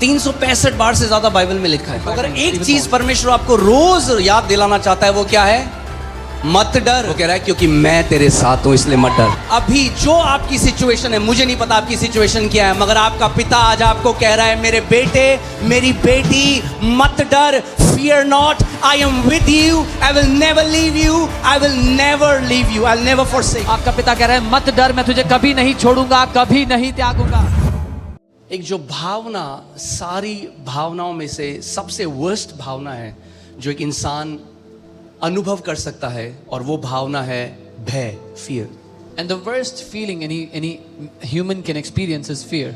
365 बार से ज्यादा बाइबल में लिखा है। अगर एक चीज परमेश्वर आपको रोज याद दिलाना चाहता है वो क्या है? मत डर। वो कह रहा है क्योंकि मैं तेरे साथ हूं इसलिए मत डर। अभी जो आपकी सिचुएशन है, मुझे नहीं पता आपकी सिचुएशन क्या है, मगर आपका पिता आज आपको कह रहा है मेरे बेटे मेरी बेटी मत डर, fear not, I am with you, I will never leave you, I will never leave you, I'll never forsake। आपका पिता कह रहा है मत डर, मैं तुझे कभी नहीं छोड़ूंगा, कभी नहीं त्यागूंगा। एक जो भावना सारी भावनाओं में से सबसे वर्स्ट भावना है जो एक इंसान अनुभव कर सकता है, और वो भावना है भय, fear। And the worst feeling any human can experience is fear।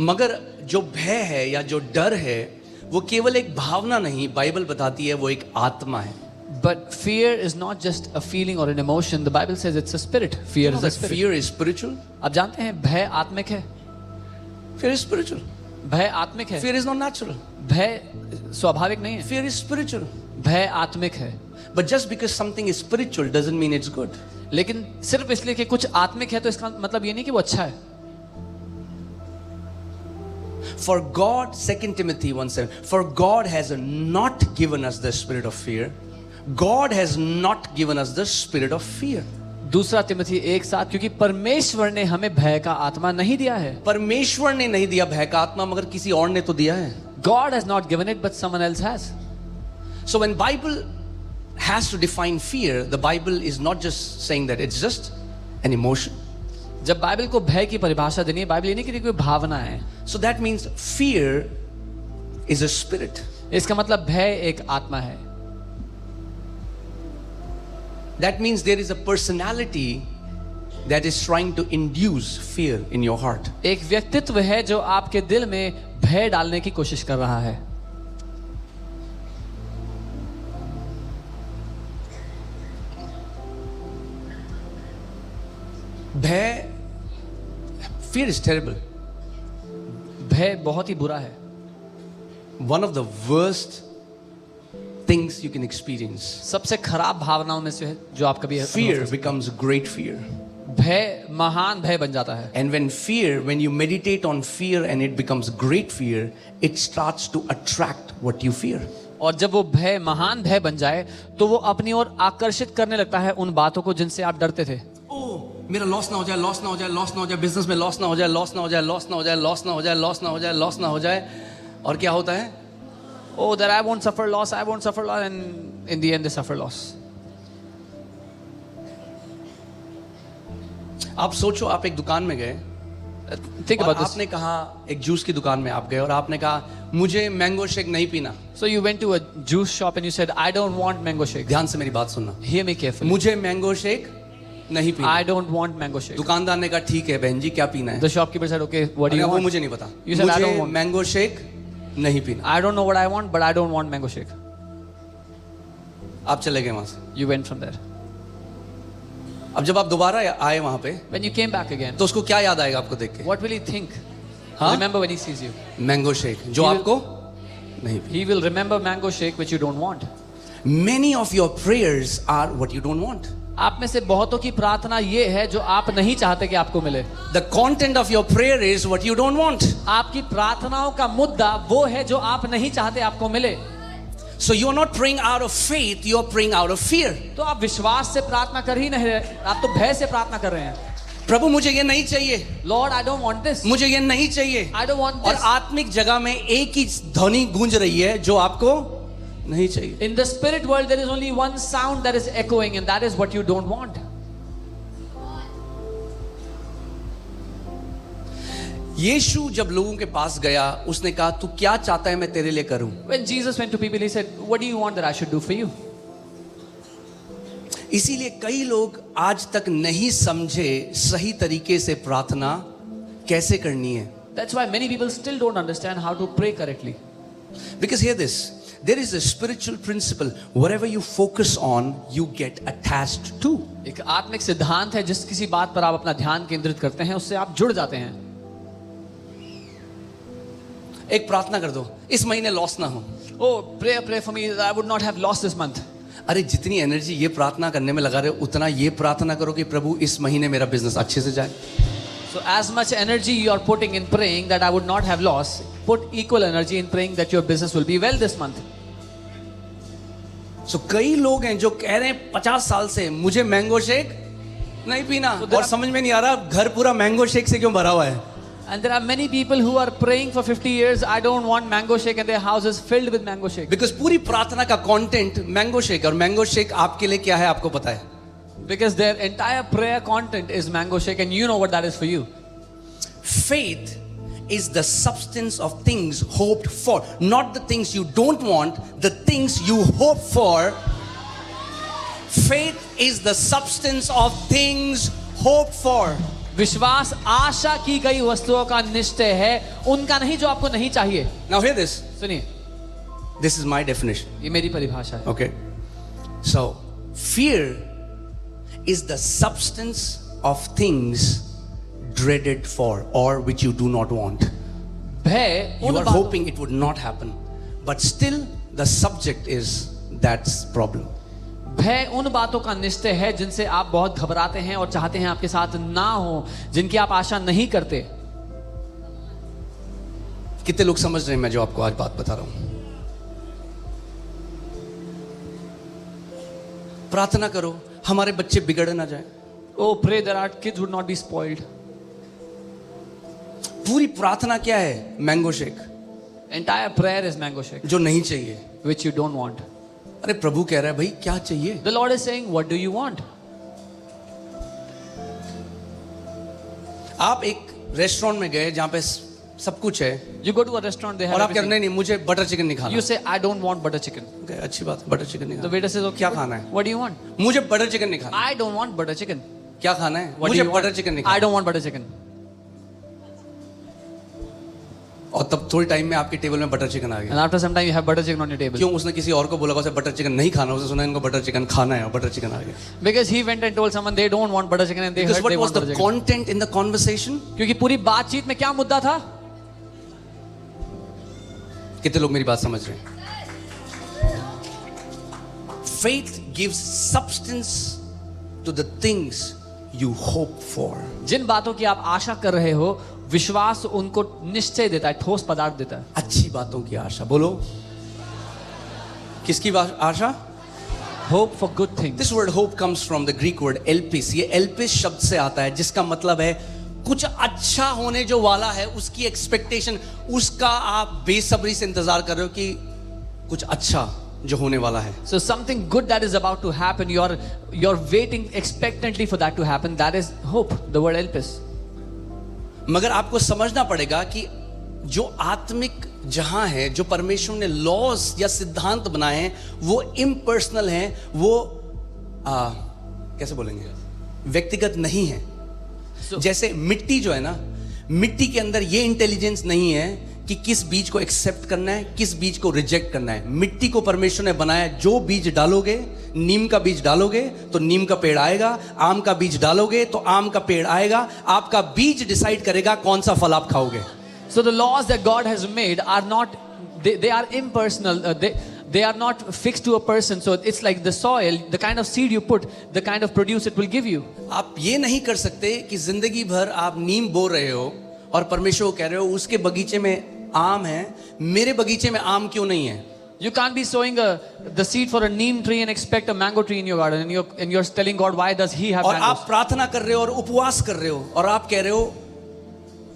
मगर जो भय है या जो डर है वो केवल एक भावना नहीं, बाइबल बताती है वो एक आत्मा है। But fear is not just a feeling or an emotion. The Bible says it's a spirit. Fear is a spirit। Fear is spiritual। आप जानते हैं भय आत्मिक है। Fear is spiritual। भय आत्मिक है। Fear is not natural। भय स्वाभाविक नहीं है। Fear is spiritual। भय आत्मिक है। But just because something is spiritual doesn't mean it's good। लेकिन सिर्फ इसलिए कि कुछ आत्मिक है तो इसका मतलब ये नहीं कि वो अच्छा है। For God, 2 Timothy 1:7, for God has not given us the spirit of fear. God has not given us the spirit of fear। दूसरा तिमोथी 1:7, क्योंकि परमेश्वर ने हमें भय का आत्मा नहीं दिया है। परमेश्वर ने नहीं दिया भय का आत्मा, मगर किसी और ने तो दिया है। God has not given it, but someone else has। So when Bible has to define fear, the Bible is not just saying that it's just an emotion। जब बाइबल को भय की परिभाषा देनी है, बाइबल ये नहीं कहती कोई भावना है। So that means fear is a spirit। इसका मतलब भय एक आत्मा है। That means there is a personality that is trying to induce fear in your heart। एक व्यक्तित्व है जो आपके दिल में भय डालने की कोशिश कर रहा है। भय, fear is terrible। भय बहुत ही बुरा है। One of the worst things you can experience। सबसे खराब भावनाओं में से है जो आप कभी Fear becomes great fear। भय महान भय बन जाता है। And when you meditate on fear and it becomes great fear, it starts to attract what you fear। और जब वो भय महान भय बन जाए तो वो अपनी ओर आकर्षित करने लगता है उन बातों को जिनसे आप डरते थे। मेरा लॉस ना हो जाए, लॉस ना हो जाए, लॉस ना हो जाए, बिजनेस में लॉस ना हो जाए, लॉस ना हो जाए, लॉस ना हो जाए, लॉस ना हो जाए, लॉस ना हो जाए, लॉस ना हो जाए। और क्या होता है? Oh, that I won't suffer loss, I won't suffer loss, and in the end they suffer loss। आप सोचो, आप एक दुकान में गए, Think about this। आपने कहा, एक जूस की दुकान में आप गए और आपने कहा मुझे मैंगो शेक नहीं पीना। So you went to a juice shop and you said, I don't want mango shake। ध्यान से मेरी बात सुनना। Hear me carefully। मुझे मैंगो शेक नहीं पीना। I don't want mango shake। दुकानदार ने कहा ठीक है बहन जी, क्या पीना है? The shopkeeper said, okay, what do you वो want? मुझे नहीं पता। You said, I don't मुझे want। मैंगो शेक नहीं पीना। I don't know what I want, but I don't want mango shake। आप चले गए वहां से। You went from there। अब जब आप दोबारा आए वहां पे, When you came back again, तो उसको क्या याद आएगा आपको देख के? what will he think? हाँ? Remember when he sees you? Mango shake जो He will- आपको नहीं पीना। He will remember mango shake which you don't want। Many of your prayers are what you don't want। आप में से बहुतों की प्रार्थना ये है जो आप नहीं चाहते कि आपको मिले। The content of your prayer is what you don't want। आपकी प्रार्थनाओं का मुद्दा वो है जो आप नहीं चाहते आपको मिले। So you are not praying out of faith, you are praying out of fear। तो आप विश्वास से प्रार्थना कर ही नहीं रहे, आप तो भय से प्रार्थना कर रहे हैं। प्रभु मुझे ये नहीं चाहिए, Lord, I don't want this। मुझे ये नहीं चाहिए। I don't want और this। आत्मिक जगह में एक ही ध्वनि गूंज रही है जो आपको नहीं चाहिए। In the spirit world there is only one sound that is echoing and that is what you don't want। यीशु जब लोगों के पास गया, उसने कहा तू क्या चाहता है मैं तेरे लिए करूं? When Jesus went to people he said, what do you want that I should do for you? इसीलिए कई लोग आज तक नहीं समझे सही तरीके से प्रार्थना कैसे करनी है। That's why many people still don't understand how to pray correctly। Because hear this, there is a spiritual principle, whatever you focus on you get attached to। एक आत्मिक सिद्धांत है, जिस किसी बात पर आप अपना ध्यान केंद्रित करते हैं उससे आप जुड़ जाते हैं। एक प्रार्थना कर दो, इस महीने लॉस ना हो। Oh, pray for me that I would not have lost this month। अरे जितनी एनर्जी ये प्रार्थना करने में लगा रहे हो, उतना ये प्रार्थना करो कि प्रभु इस महीने मेरा बिजनेस अच्छे से जाए। So as much energy you are putting in praying that I would not have lost, put equal energy in praying that your business will be well this month. So कई लोग हैं जो कह रहे हैं 50 साल से मुझे मैंगो शेक नहीं पीना, और समझ में नहीं आ रहा घर पूरा मैंगो शेक से क्यों भरा हुआ है. And there are many people who are praying for 50 years, I don't want mango shake, and their house is filled with mango shake. Because पूरी प्रार्थना का कंटेंट मैंगो शेक, और मैंगो शेक आपके लिए क्या है आपको पता है. Because their entire prayer content is mango shake, and you know what that is for you. Faith is the substance of things hoped for, not the things you don't want, the things you hope for. Faith is the substance of things hoped for. विश्वास आशा की गई वस्तुओं का निश्चय है, उनका नहीं जो आपको नहीं चाहिए. Now hear this. सुनिए, This is my definition. ये मेरी परिभाषा है. Okay. So, fear is the substance of things dreaded for or which you do not want. भय You are hoping it would not happen, but still the subject is that's problem. भय उन बातों का निश्चय है जिनसे आप बहुत घबराते हैं और चाहते हैं आपके साथ ना हो, जिनकी आप आशा नहीं करते. कितने लोग समझ रहे हैं मैं जो आपको आज बात बता रहा हूं. प्रार्थना करो हमारे बच्चे बिगड़ ना जाए. Oh, pray that our kids would not be spoiled. पूरी प्रार्थना क्या है? Mango shake. Entire prayer is mango shake, जो नहीं चाहिए. which you don't want. अरे प्रभु कह रहा है भाई क्या चाहिए. The Lord is saying, what do you want? आप एक रेस्टोरेंट में गए जहां पे सब कुछ है, You go to a restaurant, they have और आप everything. कहते नहीं मुझे बटर चिकन नहीं खाना. You say, I don't want butter chicken. Okay, अच्छी बात है, बटर चिकन नहीं The खाना. waiter says, okay, क्या खाना है? what do you want? मुझे बटर चिकन नहीं खाना. I don't want butter chicken. क्या खाना है? What do मुझे you want? बटर चिकन नहीं I खाना. don't want butter chicken. और तब थोड़ी टाइम में आपके टेबल में बटर चिकन आ And गया. after some time, you have butter chicken on your table. क्यों? उसने किसी और को बोला उसे बटर चिकन नहीं खाना, उसने सुना इनको बटर चिकन खाना है और बटर चिकन आ गया. Because he went and told someone they don't want butter chicken and they Because heard what they was want the butter chicken. content in the conversation? क्योंकि पूरी बातचीत में क्या मुद्दा था? कितने लोग मेरी बात समझ रहे हैं? Faith gives substance to the things you hope for. जिन बातों की आप आशा कर रहे हो, विश्वास उनको निश्चय देता है, ठोस पदार्थ देता है. अच्छी बातों की आशा. बोलो किसकी आशा? Hope for good things. This word hope comes from the Greek word elpis. ये elpis शब्द से आता है जिसका मतलब है कुछ अच्छा होने जो वाला है उसकी एक्सपेक्टेशन, उसका आप बेसब्री से इंतजार कर रहे हो कि कुछ अच्छा जो होने वाला है. So something good that is about to happen, you're waiting expectantly for that to happen. That is hope. The word elpis. मगर आपको समझना पड़ेगा कि जो आत्मिक जहां है, जो परमेश्वर ने लॉज या सिद्धांत बनाए हैं, वो इम्पर्सनल हैं, वो कैसे बोलेंगे, व्यक्तिगत नहीं है. जैसे मिट्टी जो है ना, मिट्टी के अंदर ये इंटेलिजेंस नहीं है कि किस बीज को एक्सेप्ट करना है, किस बीज को रिजेक्ट करना है. मिट्टी को परमेश्वर ने बनाया, जो बीज डालोगे, नीम का बीज डालोगे तो नीम का पेड़ आएगा, आम का बीज डालोगे तो आम का पेड़ आएगा. आपका बीज डिसाइड करेगा कौन सा फल आप खाओगे. So the laws that God has made are not, they are impersonal. They are not fixed to a person. So it's like the soil, the kind of seed you put, the kind of produce it will give you. आप ये नहीं कर सकते कि जिंदगी भर आप नीम बो रहे हो और परमेश्वर को कह रहे हो उसके बगीचे में आम है, मेरे बगीचे में आम क्यों नहीं है. You can't be sowing the seed for a neem tree and expect a mango tree in your garden, and you're telling God, why does He have और mangoes? आप प्रार्थना कर रहे हो और उपवास कर रहे हो और आप कह रहे हो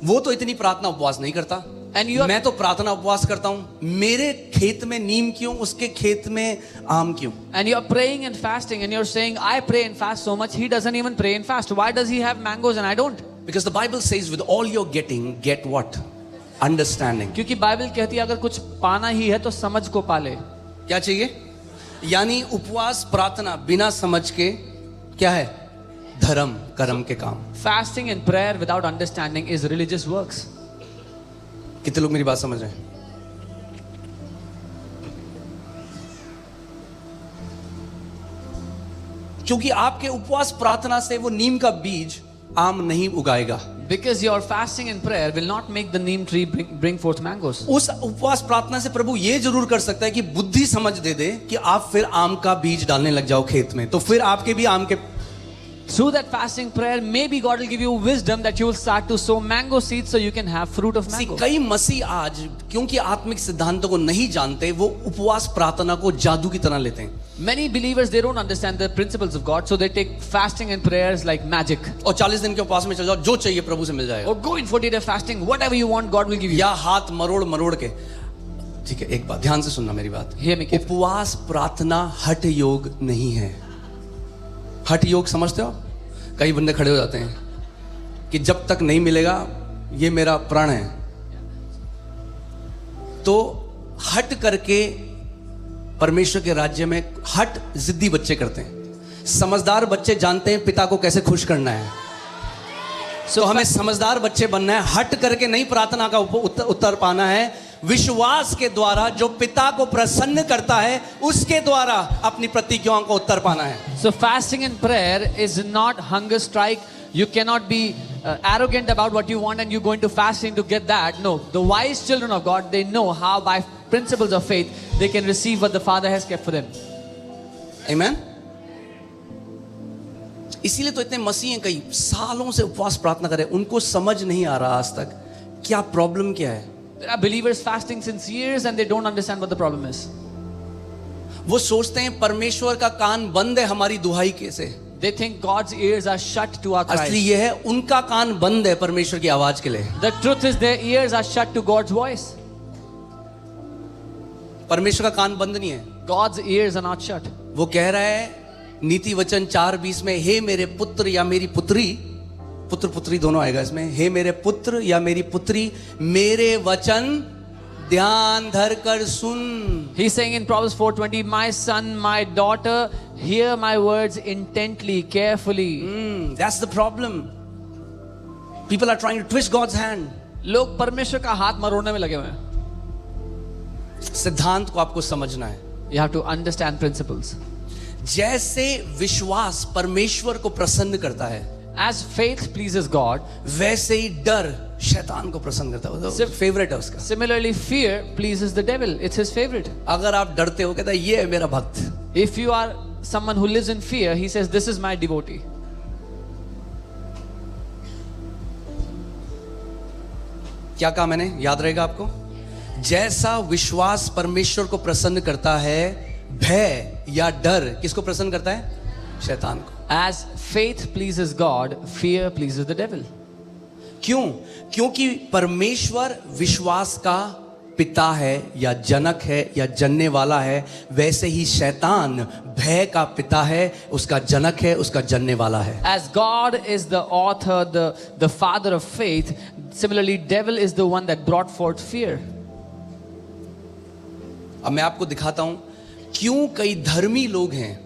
वो तो इतनी प्रार्थना उपवास नहीं करता, And you are, मैं तो प्रार्थना उपवास करता हूं, मेरे खेत में नीम क्यों, उसके खेत में आम क्यों. and you're praying and fasting, and you're saying, I pray and fast so much. He doesn't even pray and fast. Why does he have mangoes and I don't? Because the Bible says with all you're getting, get what? Understanding. क्योंकि Bible कहती है अगर कुछ पाना ही है तो समझ को पाले. क्या चाहिए? यानी उपवास प्रार्थना बिना समझ के क्या है? धर्म कर्म के काम. Fasting and prayer without understanding is religious works. कितने लोग मेरी बात समझ रहे हैं? क्योंकि आपके उपवास प्रार्थना से वो नीम का बीज आम नहीं उगाएगा. Because your fasting and prayer will not make the neem tree bring forth mangoes. उस उपवास प्रार्थना से प्रभु ये जरूर कर सकता है कि बुद्धि समझ दे दे कि आप फिर आम का बीज डालने लग जाओ खेत में, तो फिर आपके भी आम के Through that fasting prayer, maybe God will give you wisdom that you will start to sow mango seeds so you can have fruit of See, mango. कई मसीह आज क्योंकि आत्मिक सिद्धांतों को नहीं जानते, वो उपवास प्रार्थना को जादू की तरह लेते हैं. Many believers, they don't understand the principles of God, so they take fasting and prayers like magic. और 40 दिन के उपवास में चल जाओ, जो चाहिए प्रभु से मिल जाएगा. Or go in 40-day fasting, whatever you want, God will give you. या हाथ मरोड़ मरोड़ के. ठीक है, एक बात ध्यान से सुनना मेरी बात. Hear me carefully. उपवास प्रार्थना हठ योग नहीं है. हठ योग समझते हो? कई बंदे खड़े हो जाते हैं कि जब तक नहीं मिलेगा ये मेरा प्राण है. तो हट करके परमेश्वर के राज्य में हट जिद्दी बच्चे करते हैं. समझदार बच्चे जानते हैं पिता को कैसे खुश करना है. तो हमें समझदार बच्चे बनना है. हट करके नहीं प्रार्थना का उत्तर पाना है. विश्वास के द्वारा जो पिता को प्रसन्न करता है उसके द्वारा अपनी प्रतिज्ञाओं को उत्तर पाना है. So fasting and prayer is not hunger strike. You cannot be arrogant about what you want and you go into fasting to get that. No, the wise children of God, they know how by principles of faith they can receive what the Father has kept for them. Amen. इसीलिए तो इतने मसीह हैं, कई सालों से उपवास प्रार्थना कर रहे हैं. उनको समझ नहीं आ रहा आज तक क्या प्रॉब्लम क्या है. There are believers fasting since years and they don't understand what the problem is. वो सोचते हैं परमेश्वर का कान बंद है हमारी दुहाई के से. They think God's ears are shut to our असली cries. ये है उनका कान बंद है परमेश्वर की आवाज के लिए. The truth is their ears are shut to God's voice. परमेश्वर का कान बंद नहीं है. God's ears are not shut. वो कह रहा है नीति वचन 4:20 में, हे मेरे पुत्र या मेरी पुत्री, पुत्र पुत्री दोनों आएगा इसमें, हे मेरे पुत्र या मेरी पुत्री, मेरे वचन ध्यान धर कर सुन. He's saying in Proverbs 4:20, my son, my daughter, hear my words intently, carefully. That's the problem. People are trying to twist God's hand. लोग परमेश्वर का हाथ मरोड़ने में लगे हुए हैं. सिद्धांत को आपको समझना है. You have to understand principles. जैसे विश्वास परमेश्वर को प्रसन्न करता है, As faith pleases God, वैसे ही डर शैतान को प्रसन्न करता है. सिर्फ फेवरेट है उसका. similarly fear pleases the devil. It's his favorite. अगर आप डरते हो, कहता है ये है मेरा भक्त. If you are someone who lives in fear, he says this is my devotee. क्या कहा मैंने, याद रहेगा आपको? जैसा विश्वास परमेश्वर को प्रसन्न करता है, भय या डर किसको प्रसन्न करता है? शैतान को. As faith pleases God, fear pleases the devil. क्यों? क्योंकि परमेश्वर विश्वास का पिता है या जनक है या जनने वाला है, वैसे ही शैतान भय का पिता है, उसका जनक है, उसका जनने वाला है. As God is the author, the father of faith, similarly devil is the one that brought forth fear. अब मैं आपको दिखाता हूं क्यों कई धर्मी लोग हैं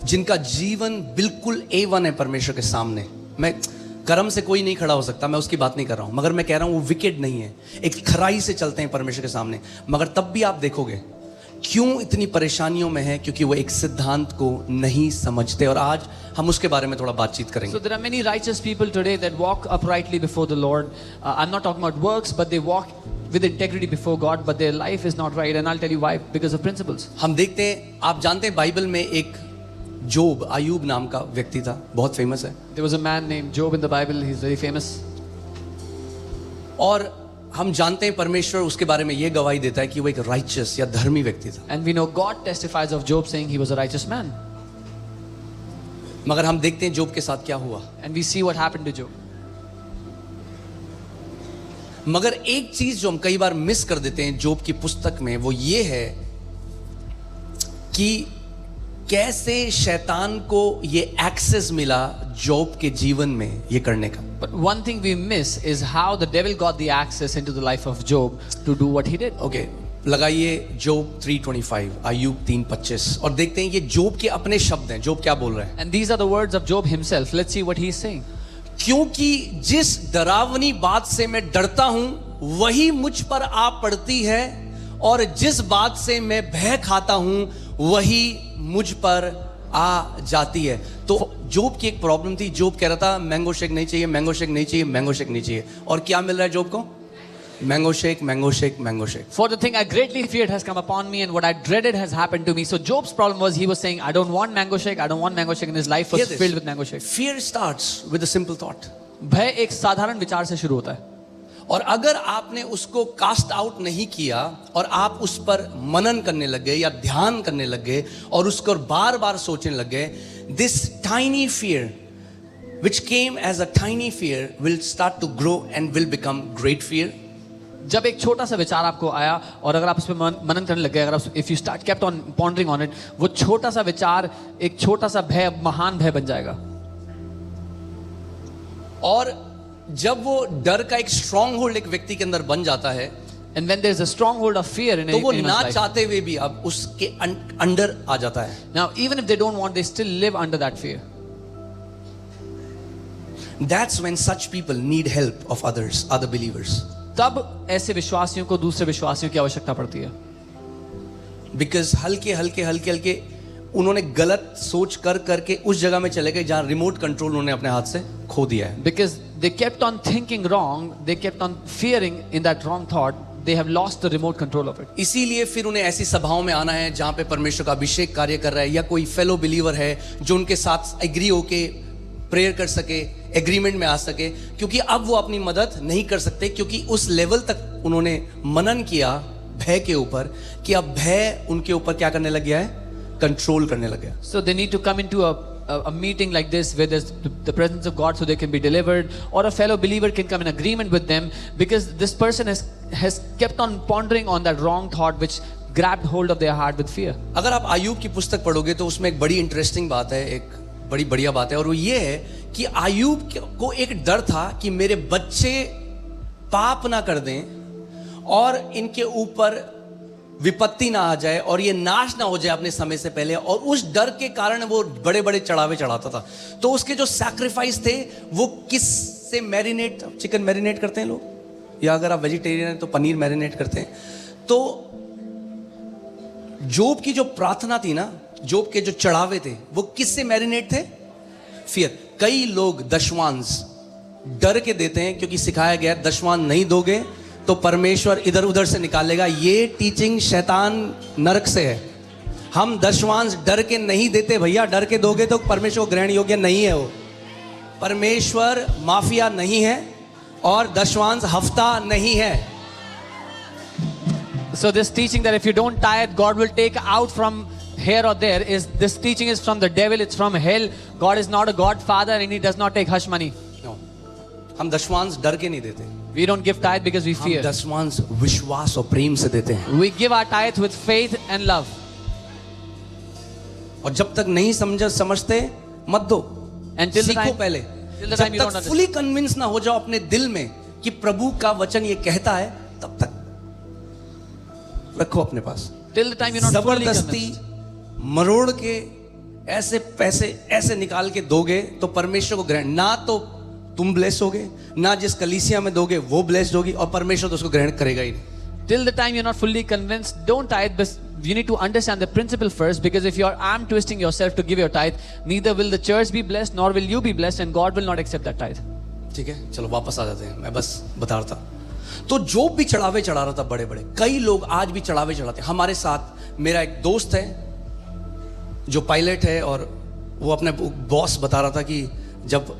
जिनका जीवन बिल्कुल A1 है परमेश्वर के सामने. मैं कर्म से कोई नहीं खड़ा हो सकता, मैं उसकी बात नहीं कर रहा हूं, मगर मैं कह रहा हूं वो विकेट नहीं है, एक खराई से चलते हैं परमेश्वर के सामने. मगर तब भी आप देखोगे क्यों इतनी परेशानियों में है, क्योंकि वो एक सिद्धांत को नहीं समझते. और आज हम उसके बारे में थोड़ा बातचीत करेंगे. So there are many righteous people today that walk uprightly before the Lord. I'm not talking about works, but they walk with integrity before God, but their life is not right, and I'll tell you why. Because of principles. हम देखते हैं, आप जानते हैं Bible में एक जोब, अयूब नाम का व्यक्ति था, बहुत फेमस है. There was a man named Job in the Bible. He's very famous. और हम जानते हैं परमेश्वर उसके बारे में ये गवाही देता है कि वो एक राइचस या धर्मी व्यक्ति था. And we know God testifies of Job saying he was a righteous man. मगर हम देखते हैं जोब के साथ क्या हुआ. And we see what happened to Job. मगर एक चीज जो हम कई बार मिस कर देते हैं जोब की पुस्तक में, वो ये है कि कैसे शैतान को ये एक्सेस मिला जोब के जीवन में ये करने का. But one thing we miss is how the devil got the access into the life of Job to do what he did. Okay, लगाइए जोब 3:25, अय्यूब 3:25 और देखते हैं ये जोब के अपने शब्द हैं. जोब क्या बोल रहे हैं? And these are the words of Job himself. Let's see what he's saying. क्योंकि जिस डरावनी बात से मैं डरता हूं वही मुझ पर आ पड़ती है, और जिस बात से मैं भय खाता हूं वही मुझ पर आ जाती है. तो जोब की एक प्रॉब्लम थी. जोब कह रहा था मैंगो शेक नहीं चाहिए, मैंगो शेक नहीं चाहिए, मैंगो शेक नहीं चाहिए. और क्या मिल रहा है जोब को? Mango shake, mango shake, mango shake. For the thing I greatly feared has come upon me, and what I dreaded has happened to me. So Job's problem was he was saying, I don't want mango shake, I don't want mango shake, and his life Hear was this. filled with mango shake. Fear starts with a simple thought. भय एक साधारण विचार से शुरू होता है, और अगर आपने उसको कास्ट आउट नहीं किया और आप उस पर मनन करने लग गए या ध्यान करने लग गए और उसको बार बार सोचने लग गए, this tiny fear which came as a tiny fear will start to grow and will become great fear. जब एक छोटा सा विचार आपको आया और अगर आप उस पर मनन करने लग गए, अगर आप if you start kept on pondering on it, वो छोटा सा विचार एक छोटा सा भय महान भय बन जाएगा. और जब वो डर का एक स्ट्रॉन्ग होल्ड एक व्यक्ति के अंदर बन जाता है, And when there is a stronghold of fear in तो वो anyone's ना life, चाहते हुए भी अब उसके अंडर आ जाता है. now even if they don't want, they still live under that fear. That's when such people need help of others, other believers. तब ऐसे विश्वासियों को दूसरे विश्वासियों की आवश्यकता पड़ती है. Because हल्के उन्होंने गलत सोच कर करके उस जगह में चले गए जहां रिमोट कंट्रोल उन्होंने अपने हाथ से खो दिया है. Because they kept on thinking wrong, they kept on fearing in that wrong thought, they have lost the remote control of it. इसीलिए फिर उन्हें ऐसी सभाओं में आना है जहां पे परमेश्वर का अभिषेक कार्य कर रहा है, या कोई फेलो बिलीवर है जो उनके साथ एग्री होके प्रेयर कर सके, एग्रीमेंट में आ सके, क्योंकि अब वो अपनी मदद नहीं कर सकते, क्योंकि उस लेवल तक उन्होंने मनन किया भय के ऊपर कि अब भय उनके ऊपर क्या करने लग गया है, कंट्रोल करने लग गया. So they need to come into a meeting like this where there's the presence of God so they can be delivered, or a fellow believer can come in agreement with them, because this person has kept on pondering on that wrong thought which grabbed hold of their heart with fear. अगर आप आयूब की पुस्तक पढ़ोगे तो उसमें एक बड़ी interesting बात है, एक बड़ी बढ़िया बात है, और वो ये है कि आयूब को एक डर था कि मेरे बच्चे पाप ना कर दें और इनके ऊपर विपत्ति ना आ जाए और ये नाश ना हो जाए अपने समय से पहले, और उस डर के कारण वो बड़े बड़े चढ़ावे चढ़ाता था. तो उसके जो सैक्रिफाइस थे वो किस से मैरिनेट, चिकन मैरिनेट करते हैं लोग, या अगर आप वेजिटेरियन हैं तो पनीर मैरिनेट करते हैं. तो जोब की जो प्रार्थना थी ना, जोब के जो चढ़ावे थे वो किससे मैरिनेट थे? फियर. कई लोग दशवांश डर के देते हैं, क्योंकि सिखाया गया है दशवांश नहीं दोगे तो परमेश्वर इधर उधर से निकालेगा. ये टीचिंग शैतान नरक से है. हम दशवांश डर के नहीं देते भैया, डर के दोगे तो परमेश्वर को ग्रहण योग्य नहीं है. वो परमेश्वर माफिया नहीं है और दशवांश हफ्ता नहीं है. So this teaching that if you don't tithe, God will take out from here or there, is this teaching is from the devil, it's from hell. God is not a godfather and he does not take hush money. No. हम दशवांश डर के नहीं देते. We don't give tithe because we हम fear. दशवांश विश्वास और प्रेम से देते हैं. We give our tithe with faith and love. और जब तक नहीं समझते मत दो. Until the सीखो time, पहले. till the time you जब don't तक understand. फुली कन्विंस ना हो जाओ अपने दिल में कि प्रभु का वचन ये कहता है, तब तक रखो अपने पास. Till the time you're not fully जबरदस्ती convinced. मरोड़ के ऐसे पैसे ऐसे निकाल के दोगे तो परमेश्वर को ग्रहण, ना तो तुम ब्लेस होगे, ना जिस कलीसिया में दोगे वो ब्लेस्ड होगी, और परमेश्वर तो उसको ग्रहण करेगा ही नहीं. Till the time you're not fully convinced, don't tithe. But you need to understand the principle first, because if you're arm twisting yourself to give your tithe, neither will the church be blessed nor will you be blessed, and God will not accept that tithe. ठीक है, चलो वापस आ जाते हैं. मैं बस बता रहा था. तो जोब भी चढ़ावे चढ़ा रहा था बड़े बड़े. कई लोग आज भी चढ़ावे चढ़ाते हैं. हमारे साथ मेरा एक दोस्त है जो पायलट है, और वो अपने बॉस बता रहा था कि जब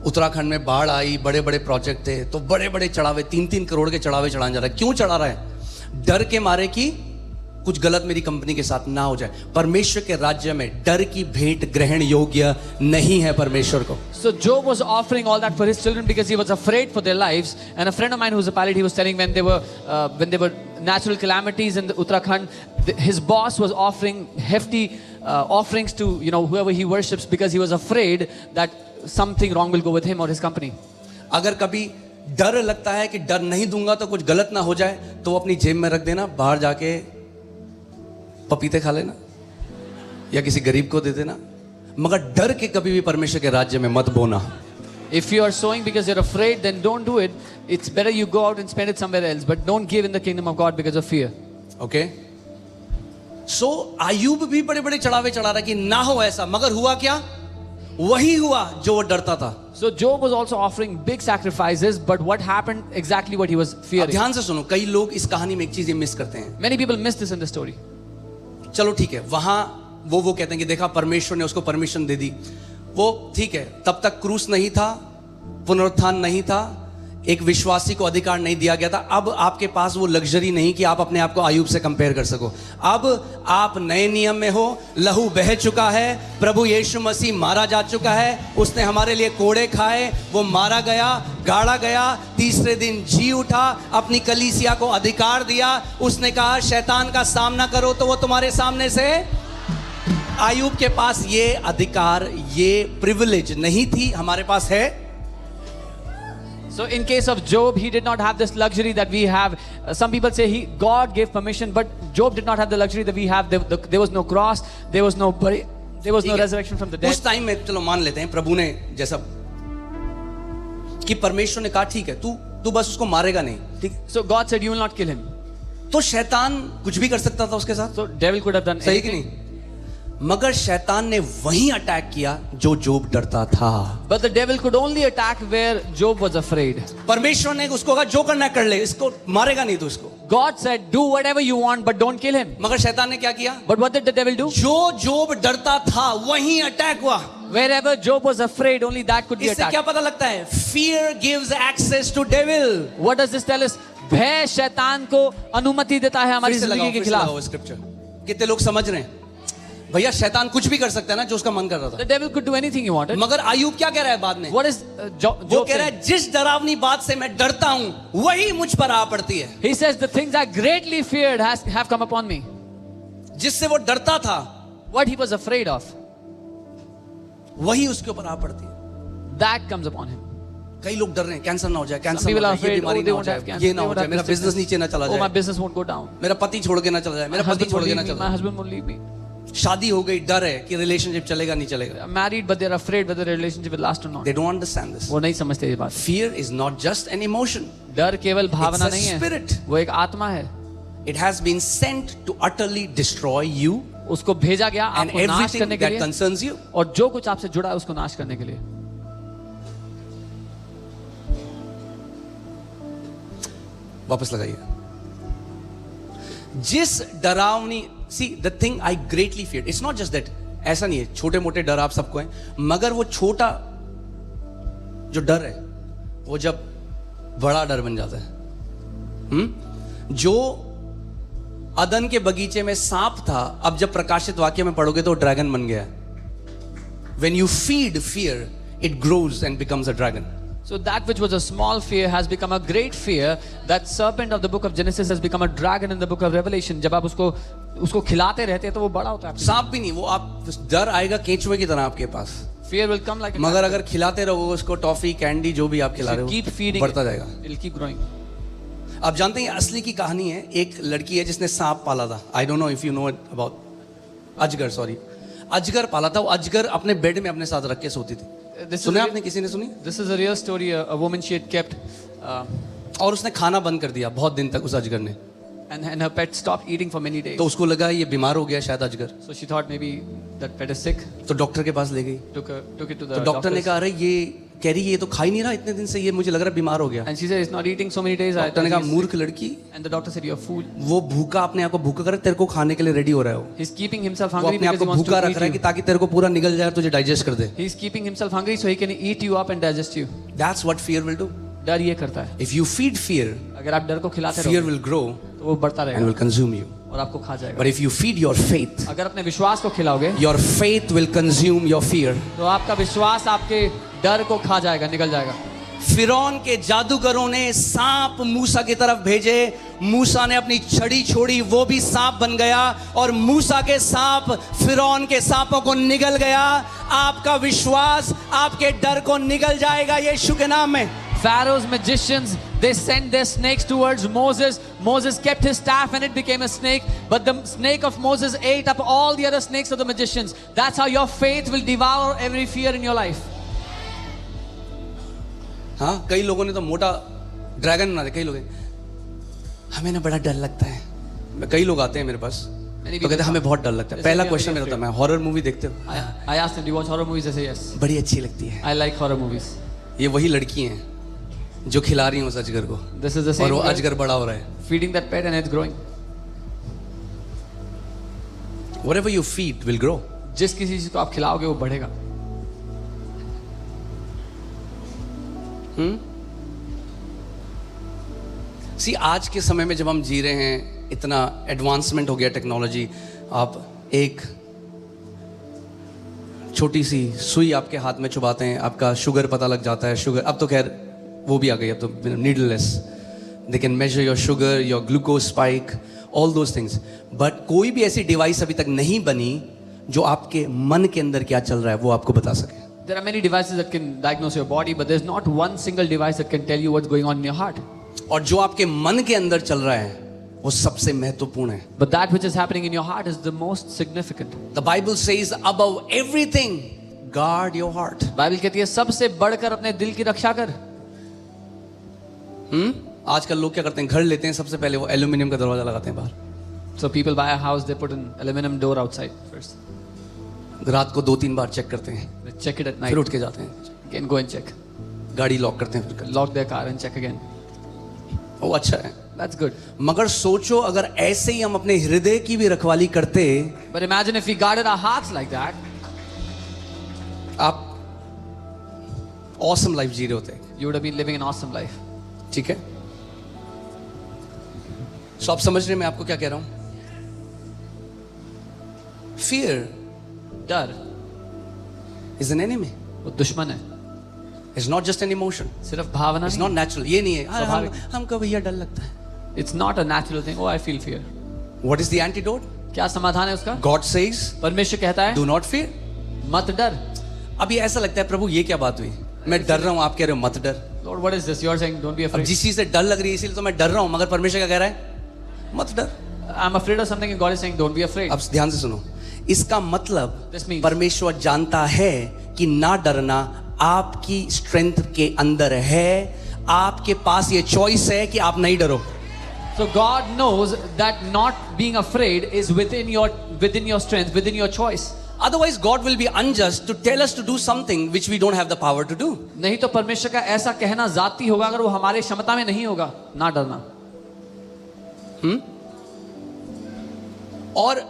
उत्तराखंड में बाढ़ आई, बड़े बड़े प्रोजेक्ट थे, तो बड़े बड़े चढ़ावे 3-3 करोड़ के चढ़ावे चढ़ाने जा रहा है. क्यों चढ़ा रहा है? डर के मारे कि कुछ गलत मेरी कंपनी के साथ ना हो जाए. परमेश्वर के राज्य में डर की भेंट ग्रहण योग्य नहीं है परमेश्वर को. So Job was offering all that for his children because he was afraid for their lives. And a friend of mine who's a pilot, he was telling when there were natural calamities in the Uttarakhand, his boss was offering hefty offerings to whoever he worships, because he was afraid that something wrong will go with him or his company. अगर कभी डर लगता है कि डर नहीं दूंगा तो कुछ गलत ना हो जाए, तो वो अपनी जेब में रख देना, बाहर जाके पपीते खा लेना या किसी गरीब को दे देना, मगर डर के कभी भी परमेश्वर के राज्य में मत बोना. If you are sowing because you're afraid, then don't do it. It's better you go out and spend it somewhere else, but don't give in the kingdom of God because of fear. Okay? So Ayub भी बड़े बड़े चढ़ावे चढ़ा रहा कि ना हो ऐसा, मगर हुआ क्या? वही हुआ जो वो डरता था। So Job was also offering big sacrifices, but what happened exactly what he was अब fearing? ध्यान से सुनो, कई लोग इस कहानी में एक चीज ये मिस करते हैं। Many people miss this in the story. चलो ठीक है, वहां वो कहते हैं कि देखा परमेश्वर ने उसको परमिशन दे दी, वो ठीक है, तब तक क्रूस नहीं था, पुनरुत्थान नहीं था, एक विश्वासी को अधिकार नहीं दिया गया था। अब आपके पास वो लग्जरी नहीं कि आप अपने आप को अय्यूब से कंपेयर कर सको। अब आप नए नियम में हो, लहू बह चुका है, प्रभु यीशु मसीह मारा जा चुका है, उसने हमारे लिए कोड़े खाए, वो मारा गया, गाड़ा गया, तीसरे दिन जी उठा, अपनी कलीसिया को अधिकार दिया। उसने कहा शैतान का सामना करो तो वो तुम्हारे सामने से। अय्यूब के पास ये अधिकार, ये प्रिविलेज नहीं थी, हमारे पास है। So in case of Job, he did not have this luxury that we have. Some people say God gave permission, but Job did not have the luxury that we have. There was no cross, there was no resurrection from the dead. उस time में चलो मान लेते हैं प्रभु ने जैसा कि परमेश्वर ने कहा ठीक है, तू बस उसको मारेगा नहीं, ठीक है? So God said, you will not kill him. तो शैतान कुछ भी कर सकता था उसके साथ, So devil could have done सही कि anything. नहीं? मगर शैतान ने वहीं अटैक किया जो जोब डरता था। But the devil could only attack where Job was afraid. परमेश्वर ने उसको कहा जो करना कर ले, इसको मारेगा नहीं तो इसको। God said, do whatever you want, but don't kill him. मगर शैतान ने क्या किया? But what did the devil do? जो जोब डरता था वहीं अटैक हुआ। Wherever Job was afraid, only that could be इससे क्या attacked. पता लगता है? Fear gives access to devil। What does this tell us? भय शैतान को अनुमति देता है हमारी जिंदगी के खिलाफ. स्क्रिप्चर कितने लोग समझ रहे हैं? भैया शैतान कुछ भी कर सकता है ना जो उसका मन कर रहा था। The devil could do anything he wanted. मगर अय्यूब क्या कह रहा है बाद में? What is वो Job कह रहा saying? है जिस डरावनी बात से मैं डरता हूं वही मुझ पर आ पड़ती है। He says the things I greatly feared have come upon me. जिससे वो डरता था What he was afraid of, वही उसके ऊपर आ पड़ती है। that comes upon him. कई लोग डर रहे हैं कैंसर ना हो जाए, कैंसर people ना are हो जाए, ये afraid, बीमारी oh, ना they हो won't जाए, have cancer, ये they ना हो won't जाए, have मेरा this बिजनेस sickness. नीचे ना चला Oh, my जाए, business won't go down. मेरा पति छोड़ के ना चला जाए, मेरा My पति husband छोड़ won't के ना leave me. चला My जाए। husband won't leave me. शादी हो गई, डर है कि रिलेशनशिप चलेगा नहीं चलेगा। They are married, but they are afraid whether the relationship will last or not. They don't understand this. वो नहीं समझते ये बात. Fear is not just an emotion. डर केवल भावना It's a नहीं है, spirit. वो एक आत्मा है. It has been sent to utterly destroy you उसको भेजा गया and आपको नाश everything करने के that लिए, concerns you. और जो कुछ आपसे जुड़ा है उसको नाश करने के लिए. वापस लगाइए। जिस डरावनी see the thing I greatly feared, it's not just that, ऐसा नहीं है छोटे मोटे डर आप सबको हैं, मगर वो छोटा जो डर है वो जब बड़ा डर बन जाता है। जो अदन के बगीचे में सांप था, अब जब प्रकाशित वाक्य में पढ़ोगे तो ड्रैगन बन गया। When you feed fear it grows and becomes a dragon. So that which was a small fear has become a great fear. That serpent of the book of Genesis has become a dragon in the book of Revelation. जब आप उसको खिलाते रहते हैं तो वो बड़ा होता है. सांप भी नहीं, वो आप डर आएगा केंचुए की तरह आपके पास, Fear will come like a मगर अगर खिलाते रहोगे उसको टॉफी कैंडी जो भी आप खिला रहे keep हो feeding बढ़ता it, जाएगा। it'll keep growing. आप जानते हैं असली की कहानी है, एक लड़की है जिसने सांप पाला था। I don't know if you know about अजगर, सॉरी अजगर पाला था। वो अजगर अपने बेड में अपने साथ रख के सोती थी। सुना आपने, किसी ने सुनी? This is a real story. A woman she had kept, और उसने खाना बंद कर दिया बहुत दिन तक उस अजगर ने। and her pet stopped eating for many days. तो उसको लगा ये बीमार हो गया शायद अजगर, So she thought maybe that pet is sick. तो डॉक्टर के पास ले गई। Took it to the तो डॉक्टर ने doctors. कहा अरे ये कह रही है ये तो खा ही नहीं रहा इतने दिन से, ये मुझे लग रहा है बीमार हो गया। And she said it's not eating so many days. Doctor ने कहा मूर्ख लड़की, And the doctor said you're a fool. वो भूखा अपने आप को भूखा करे, तेरे को खाने के लिए रेडी हो रहा है। He's keeping himself वो hungry अपने आप because को he wants भूखा to रख eat रहा है कि you. ताकि तेरे को पूरा निगल जाए, तुझे डाइजेस्ट कर दे। He's keeping himself hungry so he can eat you up and digest you. That's what fear will do. डर ये करता है. If you feed fear, अगर आप डर को खिलाते fear रहो will grow तो वो बढ़ता and रहेगा will consume you. और आपको खा जाएगा. But if you feed your faith, अगर अपने विश्वास को खिलाओगे your faith will consume your fear. तो आपका विश्वास आपके डर को खा जाएगा, निकल जाएगा. फिरौन के जादूगरों ने सांप मूसा की तरफ भेजे, मूसा ने अपनी छड़ी छोड़ी, वो भी सांप बन गया, और मूसा के सांप फिरौन के सांपों को निगल गया। आपका विश्वास आपके डर को निगल जाएगा यीशु के नाम में। Pharaoh's magicians, they sent their snakes towards Moses. Moses kept his staff and it became a snake. But the snake of Moses ate up all the other snakes of the magicians. That's how your faith will devour every fear in your life. हाँ, कई लोगों ने तो मोटा dragon बना दिया। कई लोग हमें ना बड़ा डर लगता है, कई लोग आते हैं मेरे पास, Many तो people कहते हैं हमें बहुत डर लगता है। They say पहला we are क्वेश्चन very मेरा था, afraid. मैं हॉरर मूवी देखते हो? I asked them, do you watch horror movies? They say yes. बड़ी अच्छी लगती है। I like horror movies. ये वही लड़की हैं जो खिला रही हैं उस अजगर को, This is the और same वो girl अजगर बड़ा हो रहा है। feeding that pet and it's growing. Whatever you feed will grow. जिस किसी चीज को आप खिलाओगे वो बढ़ेगा. सी आज के समय में जब हम जी रहे हैं, इतना एडवांसमेंट हो गया टेक्नोलॉजी, आप एक छोटी सी सुई आपके हाथ में चुबाते हैं, आपका शुगर पता लग जाता है। शुगर अब तो खैर वो भी आ गई, अब तो needleless, they can measure your sugar, your glucose spike, all those things. But कोई भी ऐसी डिवाइस अभी तक नहीं बनी जो आपके मन के अंदर क्या चल रहा है वो आपको बता सके। There are many devices that can diagnose your body, but there's not one single device that can tell you what's going on in your heart. और जो आपके मन के अंदर चल रहा है वो सबसे महत्वपूर्ण है। But that which is happening in your heart is the most significant. The Bible says above everything, guard your heart. Bible कहती है सबसे बढ़कर अपने दिल की रक्षा कर. आजकल लोग क्या करते हैं, घर लेते हैं, सबसे पहले वो एल्यूमिनियम का दरवाजा लगाते हैं बाहर। So people buy a house, they put an aluminum door outside first. रात को 2-3 बार चेक करते हैं, They check it at night. फिर उठ के जाते हैं, Again go and check. गाड़ी लॉक करते हैं, फिर Lock their car and check again. वो अच्छा है। That's good. मगर सोचो अगर ऐसे ही हम अपने हृदय की भी रखवाली करते, But imagine if we guarded our hearts like that, आप ऑसम लाइफ जी रहे होते। you would have been living an awesome life. ठीक है, सो आप समझ रहे हैं मैं आपको क्या कह रहा हूं? फियर डर इज एन एनिमी, वो दुश्मन है, it's not just an emotion, सिर्फ भावना इट्स नहीं. Not natural. ये नहीं है स्वाभाविक. हमको भैया डर लगता है। It's not a natural thing. Oh, I feel fear. What is the antidote? क्या समाधान है उसका? गॉड सेज परमेश्वर कहता है डू नॉट फियर। मत डर. अब ये ऐसा लगता है प्रभु ये क्या बात हुई, मैं डर रहा हूं, आप कह रहे हो मत डर। Lord, what is this? You are saying don't be अब afraid. जिस चीज से डर लग रही है इसीलिए तो मैं डर रहा हूं, मगर परमेश्वर क्या कह रहा है? मत डर। I'm afraid of something and God is saying don't be afraid. अब ध्यान से सुनो, इसका मतलब This means- परमेश्वर जानता है कि ना डरना आपकी स्ट्रेंथ के अंदर है, आपके पास ये चॉइस है कि आप नहीं डरो। So God knows that not being afraid is within your strength, within your choice. Otherwise God will be unjust to tell us to do something which we don't have the power to do. नहीं तो परमेश्वर का ऐसा कहना जाती होगा अगर वो हमारे क्षमता में नहीं होगा ना डरना. और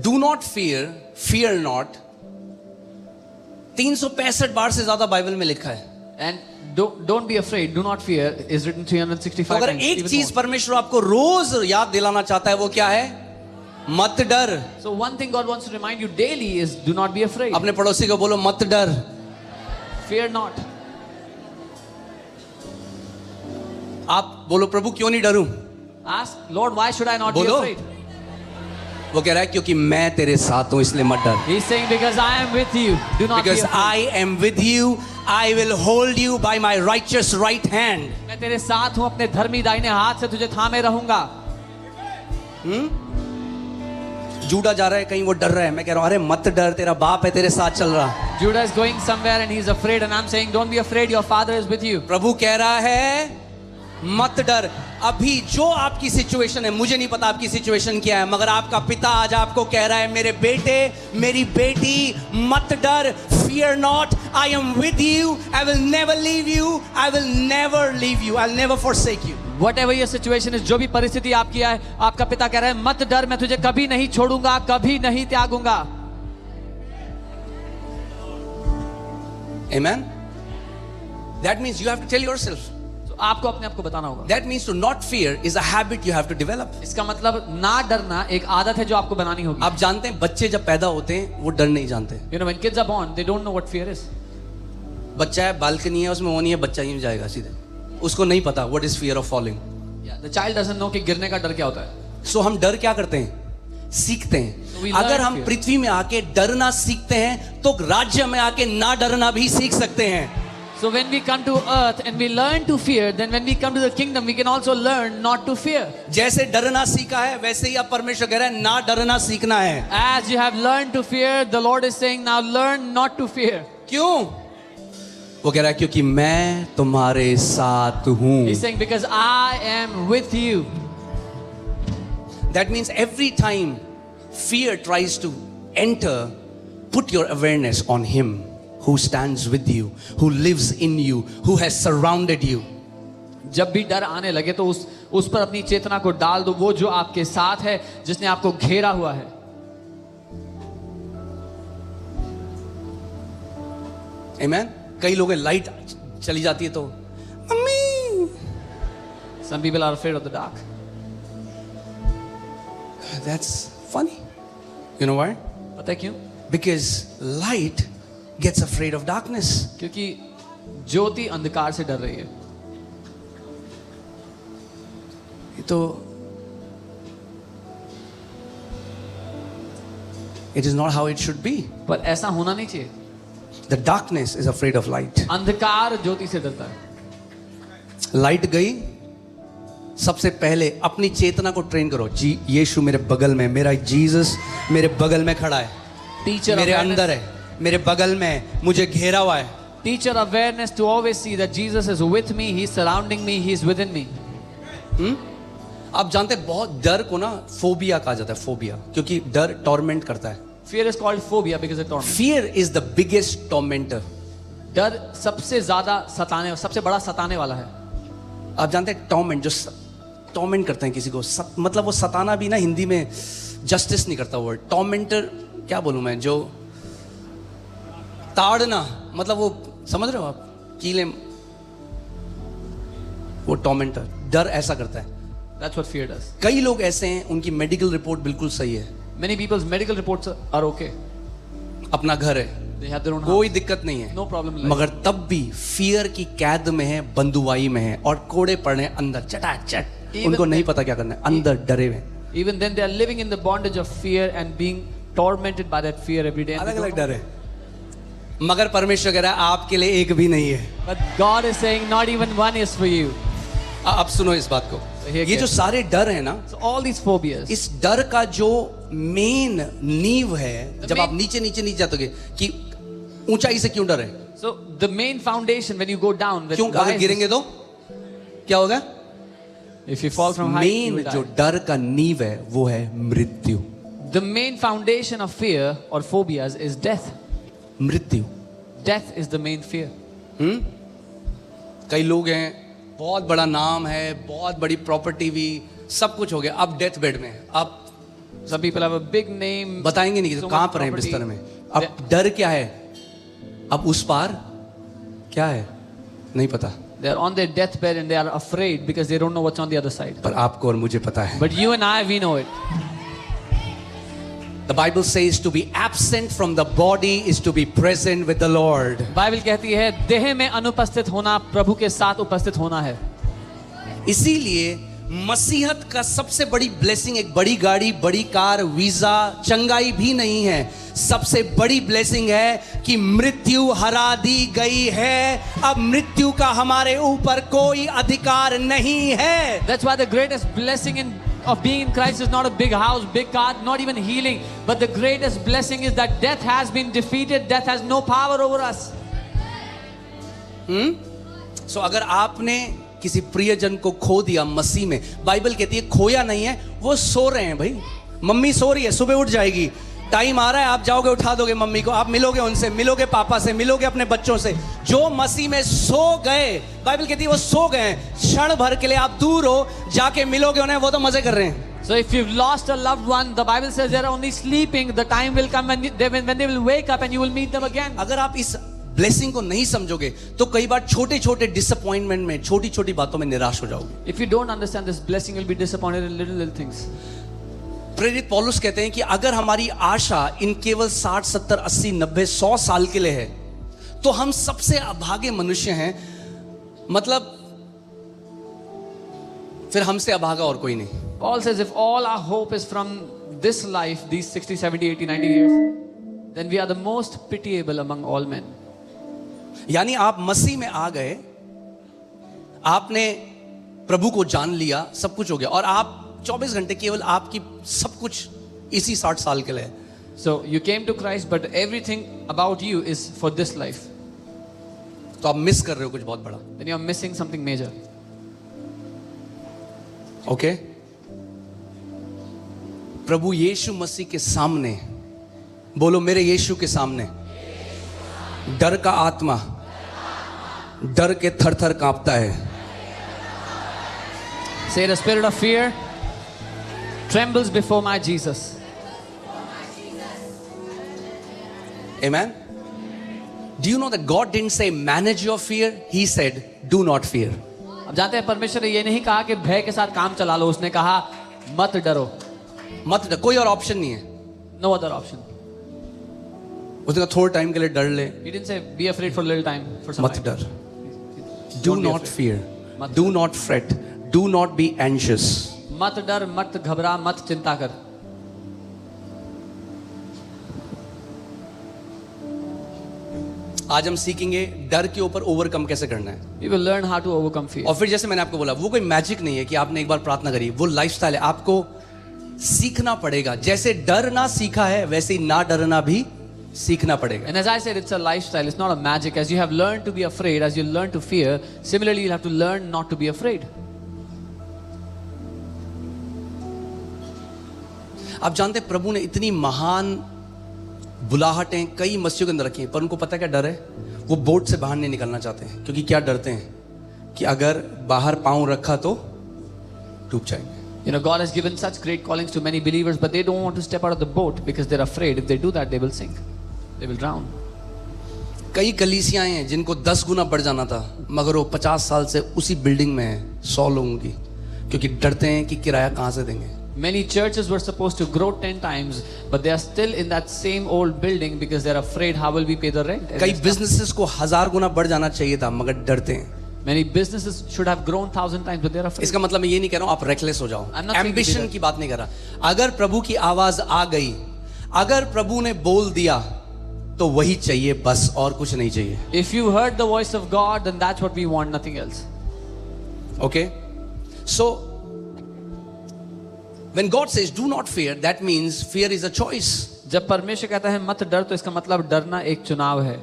do not fear, fear not 365 बार से ज्यादा बाइबल में लिखा है। And don't be afraid, do not fear is written 365 अगर times. एक even चीज more. परमेश्वर आपको रोज याद दिलाना चाहता है वो क्या है? मत डर। So one thing God wants to remind you daily is do not be afraid. अपने पड़ोसी को बोलो मत डर। Fear not. आप बोलो प्रभु क्यों नहीं डरूं? Ask Lord, why should I not be बोलो। afraid? वो कह रहा है क्योंकि मैं तेरे साथ हूं इसलिए मत डर। He's saying because I am with you, do not be Because afraid. I am with you, I will hold you by my righteous right hand. मैं तेरे साथ हूं, अपने धर्मी दाहिने हाथ से तुझे थामे रहूंगा. जूडा जा रहा है कहीं, वो डर रहा है, मैं कह रहा हूं अरे मत डर, तेरा बाप है तेरे साथ चल रहा। Judah is going somewhere and he's afraid and I'm saying don't be afraid, your father is with you. प्रभु कह रहा है मत डर। अभी जो आपकी सिचुएशन है, मुझे नहीं पता आपकी सिचुएशन क्या है, मगर आपका पिता आज आपको कह रहा है मेरे बेटे मेरी बेटी मत डर, fear not, I am with you, I will never leave you, I will never leave you, I'll never forsake you. Whatever your situation is, जो भी परिस्थिति आपकी है, आपका पिता कह रहा है मत डर, मैं तुझे कभी नहीं छोड़ूंगा, कभी नहीं त्यागूंगा. Amen. That means you have to tell yourself. तो आपको अपने आप को बताना होगा. That means to not fear is a habit you have to develop. इसका मतलब ना डरना एक आदत है जो आपको बनानी होगी. आप जानते हैं बच्चे जब पैदा होते हैं वो डर नहीं जानते। You know when kids are born, they don't know what fear is. बच्चा है, बालकनी है, उसमें वो नहीं है, बच्चा ही जाएगा सीधे, उसको नहीं पता what is fear of falling. Yeah, the child doesn't know कि गिरने का डर क्या होता है. So हम डर क्या करते हैं? सीखते हैं. So we learn अगर हम fear. पृथ्वी में आके डरना सीखते हैं तो राज्य में आके ना डरना भी सीख सकते हैं। So when we come to earth and we learn to fear, then when we come to the kingdom, we can also learn not to fear. जैसे डरना सीखा है वैसे ही अब परमेश्वर कह रहा है ना डरना सीखना है। As you have learned to fear, the Lord is saying now learn not to fear. क्यों? वो कह रहा है क्योंकि मैं तुम्हारे साथ हूं। He's saying because I am with you. That means every time fear tries to enter, put your awareness on Him who stands with you, who lives in you, who has surrounded you. जब भी डर आने लगे तो उस पर अपनी चेतना को डाल दो, वो जो आपके साथ है, जिसने आपको घेरा हुआ है. Amen. कई लोग लाइट चली जाती है तो mummy. Some people are afraid of the dark. That's funny. You know why? पता है क्यों? Because light gets afraid of darkness. क्योंकि ज्योति अंधकार से डर रही है. तो it is not how it should be. पर ऐसा होना नहीं चाहिए. The darkness is afraid of light. अंधकार ज्योति से डरता है. लाइट गई, सबसे पहले अपनी चेतना को ट्रेन करो. जी यीशु मेरे बगल में, मेरा जीसस मेरे बगल में खड़ा है, टीचर मेरे अंदर है, मेरे बगल में, मुझे घेरा हुआ है. Teacher awareness to always see that Jesus is with me, He is surrounding me, He is within me. आप जानते हैं बहुत डर को ना फोबिया कहा जाता है. फोबिया क्योंकि डर टॉर्मेंट करता है. Fear is called phobia because it torments. Fear is the biggest tormentor. डर सबसे ज्यादा सताने, सबसे बड़ा सताने वाला है. आप जानते हैं टॉर्मेंट, जो टॉर्मेंट करते हैं किसी को, मतलब वो सताना भी ना हिंदी में जस्टिस नहीं करता वर्ड. टॉर्मेंटर क्या बोलूं मैं, जो ताड़ना, मतलब वो समझ रहे हो आप, कीले, वो टॉर्मेंटर. डर ऐसा करता है. That's what fear does. कई लोग ऐसे हैं उनकी मेडिकल रिपोर्ट बिल्कुल सही है, Many people's medical reports are okay. अपना घर है, They have their own कोई house. दिक्कत नहीं है, No problem in life. मगर तब भी फियर की कैद में है, बंदुआई में है और कोड़े पड़े हैं अंदर चटाचट. Even उनको नहीं then- पता क्या करना है, अंदर डरे हुए. Even then they are living in the bondage of fear and being tormented by that fear every day. And they अलग अलग don't know. डर है, मगर परमेश्वर कह रहा है आपके लिए एक भी नहीं है. But God is saying not even one is for you. अब सुनो इस बात को. Here ये जो gets- सारे डर है ना, So all these phobias, इस डर का जो मेन नींव है, जब main- आप नीचे नीचे नीचे जाते कि ऊंचाई से क्यों डर है, so the main foundation when you go down, when क्यों, why अगर is गिरेंगे तो क्या होगा? this? If you fall from height, you main will जो die. डर का नींव है वो है मृत्यु. The main foundation of fear or phobias is death. मृत्यु. Death is the main fear. कई लोग हैं, बहुत बड़ा नाम है, बहुत बड़ी प्रॉपर्टी भी, सब कुछ हो गया, अब डेथ बेड में है. अब Some people have a big name. बताएंगे नहीं कि so कहां much पर है property. बिस्तर में. अब डर क्या है, अब उस पार क्या है नहीं पता, They are on their deathbed and they are afraid because they don't know what's on the other side. पर आपको और मुझे पता है. But you and I, we know it. The Bible says to be absent from the body is to be present with the Lord. Bible कहती है देह में अनुपस्थित होना प्रभु के साथ उपस्थित होना है. इसीलिए मसीहत का सबसे बड़ी ब्लेसिंग एक बड़ी गाड़ी, बड़ी कार, वीजा, चंगाई भी नहीं है. सबसे बड़ी ब्लेसिंग है कि मृत्यु हरा दी गई है. अब मृत्यु का हमारे ऊपर कोई अधिकार नहीं है. That's why the greatest blessing of being in Christ is not a big house, big car, not even healing. But the greatest blessing is that death has been defeated. Death has no power over us. So अगर आपने किसी प्रियजन को खो दिया मसीह में, Bible कहती है खोया नहीं है, वो सो रहे हैं. भाई मम्मी सो रही है, सुबह उठ जाएगी, टाइम आ रहा है, आप जाओगे उठा दोगे मम्मी को, आप मिलोगे उनसे, मिलोगे पापा से, मिलोगे अपने बच्चों से. जो मसीह में सो गए, बाइबल कहती है वो सो गए हैं. क्षण भर के लिए आप दूर हो, जाके मिलोगे उन्हें, वो तो मजे कर रहे हैं. So if you've lost a loved one, the Bible says they're only sleeping. The time will come when they will wake up and you will meet them again. अगर आप इस ब्लेसिंग को नहीं समझोगे तो कई बार छोटे छोटे डिसअपॉइंटमेंट में, छोटी छोटी बातों में निराश हो जाओगे. If you don't understand this blessing, you'll be disappointed in little things. प्रेरित पौलुस कहते हैं कि अगर हमारी आशा इन केवल 60, 70, 80, 90, 100 साल के लिए है तो हम सबसे अभागे मनुष्य हैं. मतलब फिर हमसे अभागा और कोई नहीं. Paul says if all our hope is from this life, these 60, 70, 80, 90 years, then we are the most pitiable among all men. यानी आप मसीह में आ गए, आपने प्रभु को जान लिया, सब कुछ हो गया, और आप 24 घंटे केवल आपकी सब कुछ इसी 60 साल के लिए है. So you came to Christ, but everything about you is for this life. तो आप मिस कर रहे हो कुछ बहुत बड़ा. Then you are missing something major. Okay प्रभु यीशु मसीह के सामने, बोलो मेरे यीशु के सामने, डर का आत्मा डर के थर थर कांपता है. Say, the spirit of fear trembles before my Jesus. Amen. Do you know that God didn't say manage your fear? He said do not fear. अब जानते हैं परमेश्वर ने ये नहीं कहा कि भय के साथ काम चला लो, उसने कहा मत डरो. मत डर, कोई और ऑप्शन नहीं है. No other option. उसने कहा थोड़े टाइम के लिए डर ले, He didn't say be afraid for a little time, for some मत time. डर. Don't Do be not afraid. fear. मत Do not fret. Do not be anxious. मत डर, मत घबरा, मत चिंता कर. आज हम सीखेंगे डर के ऊपर ओवरकम कैसे करना है. We will learn how to overcome fear. और फिर जैसे मैंने आपको बोला, वो कोई मैजिक नहीं है कि आपने एक बार प्रार्थना करी, वो लाइफस्टाइल है. आपको सीखना पड़ेगा. जैसे डरना सीखा है वैसे ही ना डरना भी सीखना पड़ेगा. And as I said, it's a lifestyle. It's not a magic. As you have learned to be afraid, as you learn to fear, similarly you'll have to learn not to be afraid. आप जानते हैं प्रभु ने इतनी महान बुलाहटें कई मसीहों के अंदर रखी हैं, पर उनको पता है क्या डर है? वो बोट से बाहर नहीं निकलना चाहते हैं. क्योंकि क्या डरते हैं कि अगर बाहर पांव रखा तो डूब जाएंगे. You know, God has given such great callings to many believers, but they don't want to step out of the boat because they're afraid. If they do that, they will sink. They will drown. कई कलीसियां हैं जिनको 10 गुना बढ़ जाना था, मगर वो 50 साल से उसी बिल्डिंग में है 100 लोगों की, क्योंकि डरते हैं कि किराया कहां से देंगे. Many churches were supposed to grow 10 times, but they are still in that same old building because they're afraid how will we pay the rent. कई बिजनेसेस को 1000 गुना बढ़ जाना चाहिए था, मगर डरते हैं. Many businesses should have grown 1,000 times, but they're afraid. इसका मतलब मैं ये नहीं कह रहा हूं आप रेकलेस हो जाओ. I'm not saying ambition that. की बात नहीं कर रहा. अगर प्रभु की आवाज आ गई, अगर प्रभु ने बोल दिया तो वही चाहिए बस, और कुछ नहीं चाहिए. If you heard the voice of God, then that's what we want, nothing else. Okay? So when God says do not fear, that means fear is a choice. जब परमेश्वर कहता है मत डर, तो इसका मतलब डरना एक चुनाव है.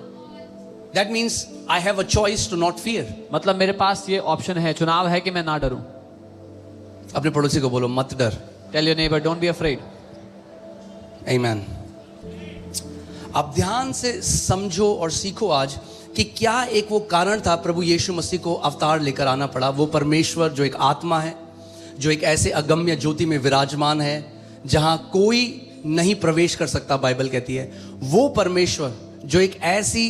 That means I have a choice to not fear. मतलब मेरे पास ये ऑप्शन है, चुनाव है कि मैं ना डरूं. अपने पड़ोसी को बोलो मत डर. Tell your neighbor, don't be afraid. Amen. आप ध्यान से समझो और सीखो आज कि क्या एक वो कारण था प्रभु यीशु मसीह को अवतार लेकर आना पड़ा. वो परमेश्वर जो एक आत्मा है, जो एक ऐसे अगम्य ज्योति में विराजमान है जहां कोई नहीं प्रवेश कर सकता, बाइबल कहती है. वो परमेश्वर जो एक ऐसी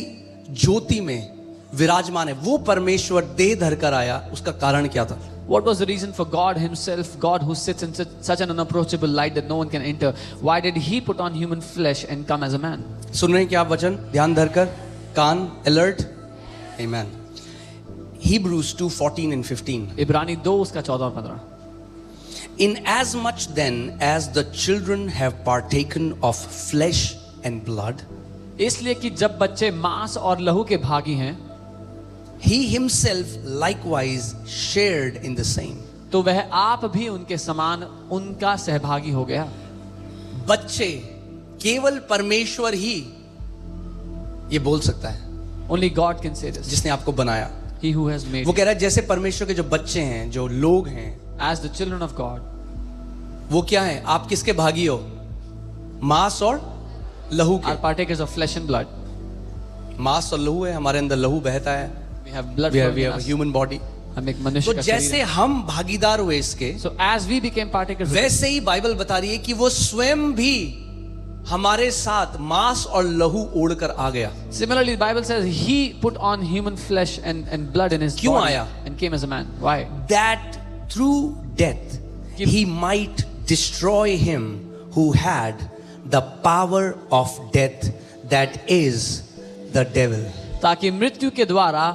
ज्योति में विराजमान है, वो परमेश्वर देह धर कर आया. उसका कारण क्या था? What was the reason for God himself, God who sits in such an unapproachable light that no one can enter? Why did he put on human flesh and come as a man? सुन रहे हैं क्या आप वचन? ध्यान धरकर, कान alert. Amen. Hebrews 2:14 and 15. इब्रानी 2 उसका 14 और 15. In as much then as the children have partaken of flesh and blood, इसलिए कि जब बच्चे मांस और लहू के भागी हैं, he himself likewise shared in the same. तो वह आप भी उनके समान उनका सहभागी हो गया. बच्चे केवल परमेश्वर ही ये बोल सकता है, Only God can say this. जिसने आपको बनाया. He who has made वो you. कह रहा है जैसे परमेश्वर के जो बच्चे हैं, जो लोग हैं, As the children of God, वो क्या है? आप किसके भागी हो? मांस और लहू के. are partakers of flesh and blood. मांस और लहू है, हमारे अंदर लहू बहता है. We have blood We flowing in have a us. human body. हम एक तो मनुष्य का जैसे शरीर है. हम भागीदार हुए इसके, So as we became partakers, वैसे ही बाइबल बता रही है कि वो स्वयं भी हमारे साथ मांस और लहू ओढ़कर आ गया. similarly the Bible says he put on human flesh and blood in his क्यों body आया? and came as a man. Why? That through death he might destroy him who had the power of death, that is the devil. ताकि मृत्यु के द्वारा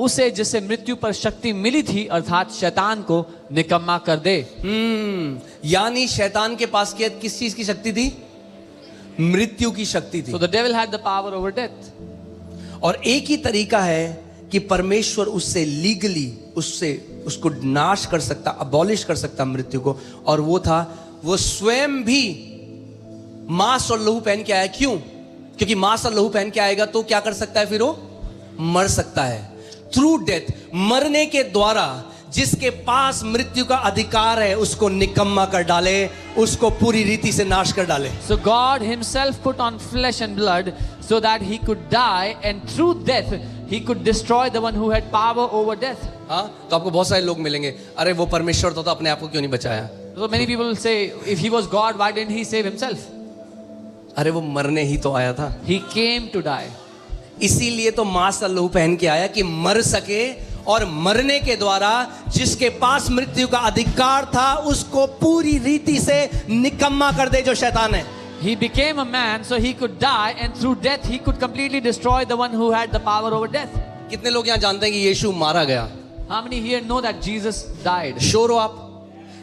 उसे जिसे मृत्यु पर शक्ति मिली थी, अर्थात शैतान को निकम्मा कर दे. यानी शैतान के पास किस चीज की शक्ति थी? मृत्यु की शक्ति थी. So the devil had the power over death. और एक ही तरीका है कि परमेश्वर उससे लीगली उसको नाश कर सकता, अबॉलिश कर सकता मृत्यु को, और वो था वो स्वयं भी मांस और लहू पहन के आया. क्यों? क्योंकि मांस और लहू पहन के आएगा तो क्या कर सकता है? फिर वो मर सकता है. थ्रू डेथ, मरने के द्वारा जिसके पास मृत्यु का अधिकार है उसको निकम्मा कर डाले, उसको पूरी रीति से नाश कर डाले। So God himself put on flesh and blood so that he could die, and through death he could destroy the one who had power over death. हाँ, तो आपको बहुत सारे लोग मिलेंगे, अरे वो परमेश्वर तो अपने आप को क्यों नहीं बचाया? So many people will say, if he was God, why didn't he save himself? अरे वो मरने ही तो आया था। He came to die. इसीलिए तो मांस का लहू पहन के आया कि मर सके, और मरने के द्वारा जिसके पास मृत्यु का अधिकार था उसको पूरी रीति से निकम्मा कर दे जो शैतान है। He became a man so he could die, and through death he could completely destroy the one who had the power over death. कितने लोग यहाँ जानते हैं कि यीशु मारा गया? How many here know that Jesus died? Sure हो आप?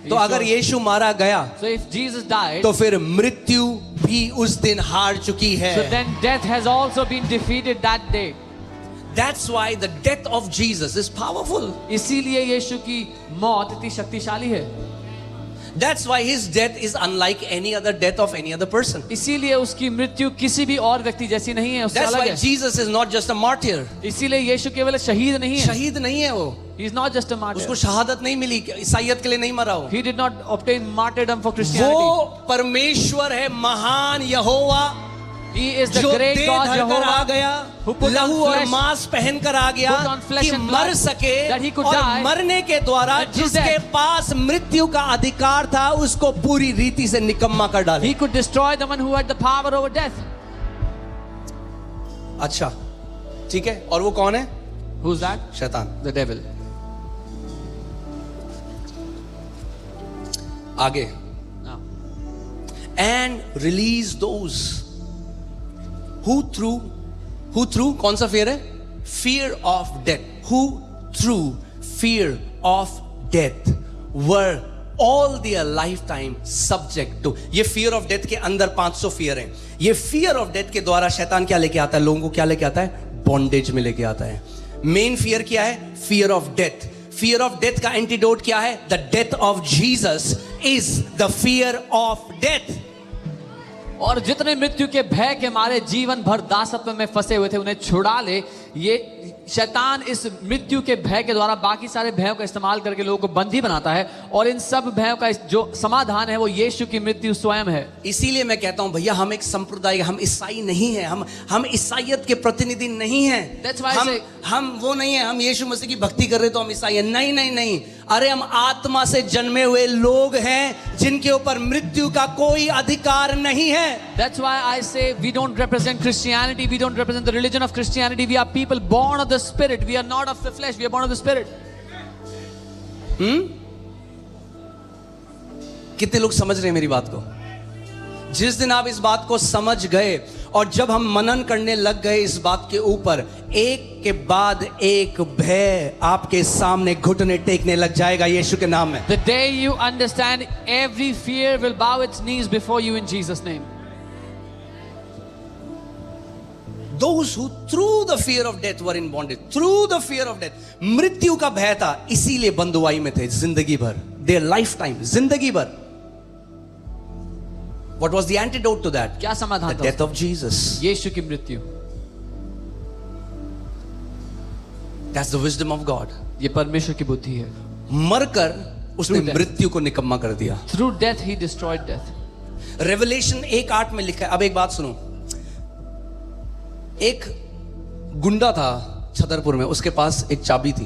तो अगर यीशु मारा गया So if Jesus died, तो फिर मृत्यु भी उस दिन हार चुकी है। so then death has also been defeated that day. That's why the death of Jesus is powerful. इसीलिए यीशु की मौत इतनी शक्तिशाली है। That's why his death is unlike any other death of any other person. इसीलिए उसकी मृत्यु किसी भी और व्यक्ति जैसी नहीं है, उससे That's अलग why है। Jesus is not just a martyr. इसीलिए यीशु केवल शहीद नहीं है। शहीद नहीं है वो। He is not just a martyr. उसको शहादत नहीं मिली, ईसाईयत के लिए नहीं मरा वो। He did not obtain martyrdom for Christianity. वो परमेश्वर है, महान यहोवा, He is the जो great देह God धरकर आ Jehovah, गया, who put on लहू और flesh, मांस पहन कर आ गया put on flesh कि and मर blood, सके, that he could और die, मरने के द्वारा and through जिसके death, पास मृत्यु का अधिकार था उसको पूरी रीति से निकम्मा कर डाले। he could destroy the one who had the power over death. अच्छा, ठीक है, और वो कौन है? Who's that? शैतान। The devil. आगे, Now, and release those who through कौन सा fear है? Fear of death. Who through fear of death were all their lifetime subject to. ये fear of death के अंदर 500 fear हैं। ये fear of death के द्वारा शैतान क्या लेके आता है? लोगों को क्या लेके आता है? बॉन्डेज में लेके आता है। मेन fear क्या है? Fear of death. Fear of death का एंटीडोट क्या है? The death of Jesus is the fear of death. और जितने मृत्यु के भय के मारे जीवन भर दासत्व में फंसे हुए थे उन्हें छुड़ा ले। ये शैतान इस मृत्यु के भय के द्वारा बाकी सारे भयों का इस्तेमाल करके लोगों को बंदी बनाता है, और इन सब भयों का जो समाधान है वो यीशु की मृत्यु स्वयं है। इसीलिए मैं कहता हूं भैया, हम एक संप्रदाय, हम ईसाई नहीं हैं, हम ईसाईयत के प्रतिनिधि नहीं हैं। That's why I say, हम वो नहीं है, हम यीशु मसीह की भक्ति कर रहे तो हम ईसाई हैं। नहीं नहीं नहीं, अरे हम आत्मा से जन्मे हुए लोग हैं जिनके ऊपर मृत्यु का कोई अधिकार नहीं है। That's why I say we don't represent Christianity, we don't represent the religion of Christianity. We are people born of the Spirit. We are not of the flesh. We are born of the Spirit. कितने लोग समझ रहे हैं मेरी बात को? जिस दिन आप इस बात को समझ गए और जब हम मनन करने लग गए इस बात के ऊपर, एक के बाद एक भय आपके सामने घुटने टेकने लग जाएगा यीशु के नाम में। The day you understand, every fear will bow its knees before you in Jesus' name. Those who through the fear of death were in bondage, through the fear of death, मृत्यु का भय था, इसीलिए बंधुआई में थे जिंदगी भर, their lifetime, जिंदगी भर। What was the antidote to that? क्या समाधान The था? death of Jesus. यीशु की मृत्यु। That's the wisdom of God. ये परमेश्वर की बुद्धि है। मरकर उसने Through death. मृत्यु को निकम्मा कर दिया। Through death he destroyed death. Revelation 1:8 में लिखा है। अब एक बात सुनो, एक गुंडा था छतरपुर में, उसके पास एक चाबी थी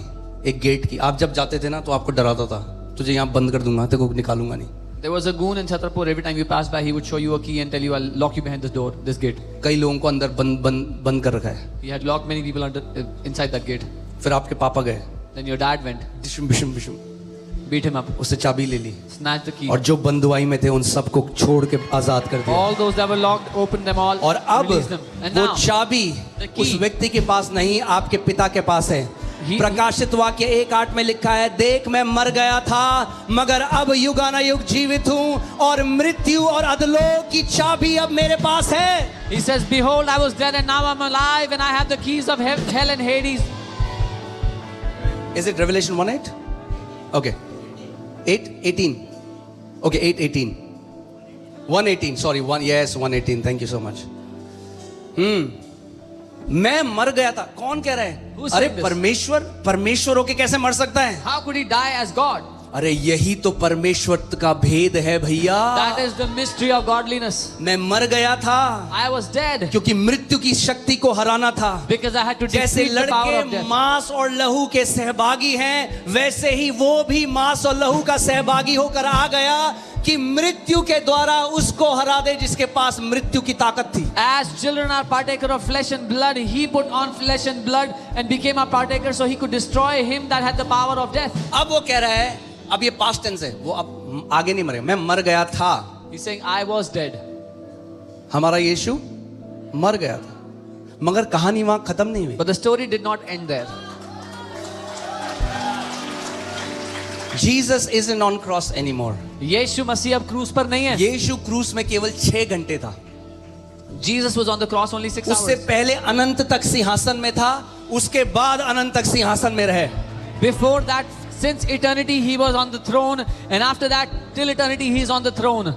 एक गेट की। आप जब जाते थे ना तो आपको डराता था, तुझे यहाँ बंद कर दूंगा, तेरे को निकालूंगा नहीं। There was a goon in Chhatarpur. Every time you pass by, he would show you a key and tell you, "I'll lock you behind this door, this gate." कई लोगों को अंदर बंद कर रखा है। He had locked many people inside that gate. फिर आपके पापा गए, Then your dad went, बिशुम बिशुम बिशुम, beat him up, उससे चाबी ले ली, snatched the key. और जो बंधुआई में थे उन सबको छोड़ के आजाद कर दिया। All those that were locked, opened them all, और अब released them. And वो now, चाबी the key, उस व्यक्ति के पास नहीं, आपके पिता के पास है। प्रकाशित वाक्य 1:8 में लिखा है, देख मैं मर गया था मगर अब युगानुयुग जीवित हूं, और मृत्यु और अधोलोक की चाबी अब मेरे पास है। he says, "Behold, I was dead and now I'm alive, and I have the keys of hell and Hades." Is it Revelation 1:8? Okay. 8:18. Okay, 8:18. 1:18. Sorry, 1. Yes, 1:18. Thank you so much. मैं मर गया था। कौन कह रहा है? Who अरे said this? परमेश्वर होके कैसे मर सकता है? How could he die as God? अरे यही तो परमेश्वर का भेद है भैया। That is the mystery of godliness. मैं मर गया था I was dead क्योंकि मृत्यु की शक्ति को हराना था। because I had to जैसे defeat the power of लड़के death. मांस और लहू के सहभागी हैं, वैसे ही वो भी मांस और लहू का सहभागी होकर आ गया कि मृत्यु के द्वारा उसको हरा दे जिसके पास मृत्यु की ताकत थी। As children are partaker of flesh and blood, he put on flesh and blood and became a partaker so he could destroy him that had the power of death. अब वो कह रहा है, अब ये पास्ट टेंस है, वो अब आगे नहीं मरेगा। मैं मर गया था। He's saying, I was dead. हमारा यीशु मर गया था, मगर कहानी वहां खत्म नहीं हुई। But the story did not end there. Jesus isn't on cross anymore. यीशु मसीह अब क्रूस पर नहीं है. यीशु क्रूस में केवल 6 घंटे था। Jesus was on the cross only 6 उससे hours. पहले अनंत तक सिंहासन में था, उसके बाद अनंत तक सिंहासन में रहे। Before that, since eternity, he was on the throne, and after that, till eternity, he is on the throne.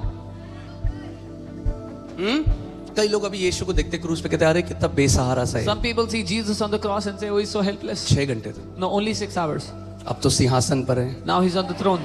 कई लोग अभी यीशु को देखते क्रूस पे कहते हैं, अरे कितना बेसहारा सा है। Some people see Jesus on the cross and say, oh, he's so helpless. 6 घंटे थे, No, only 6 hours. अब तो सिंहासन पर है। Now he's on the throne.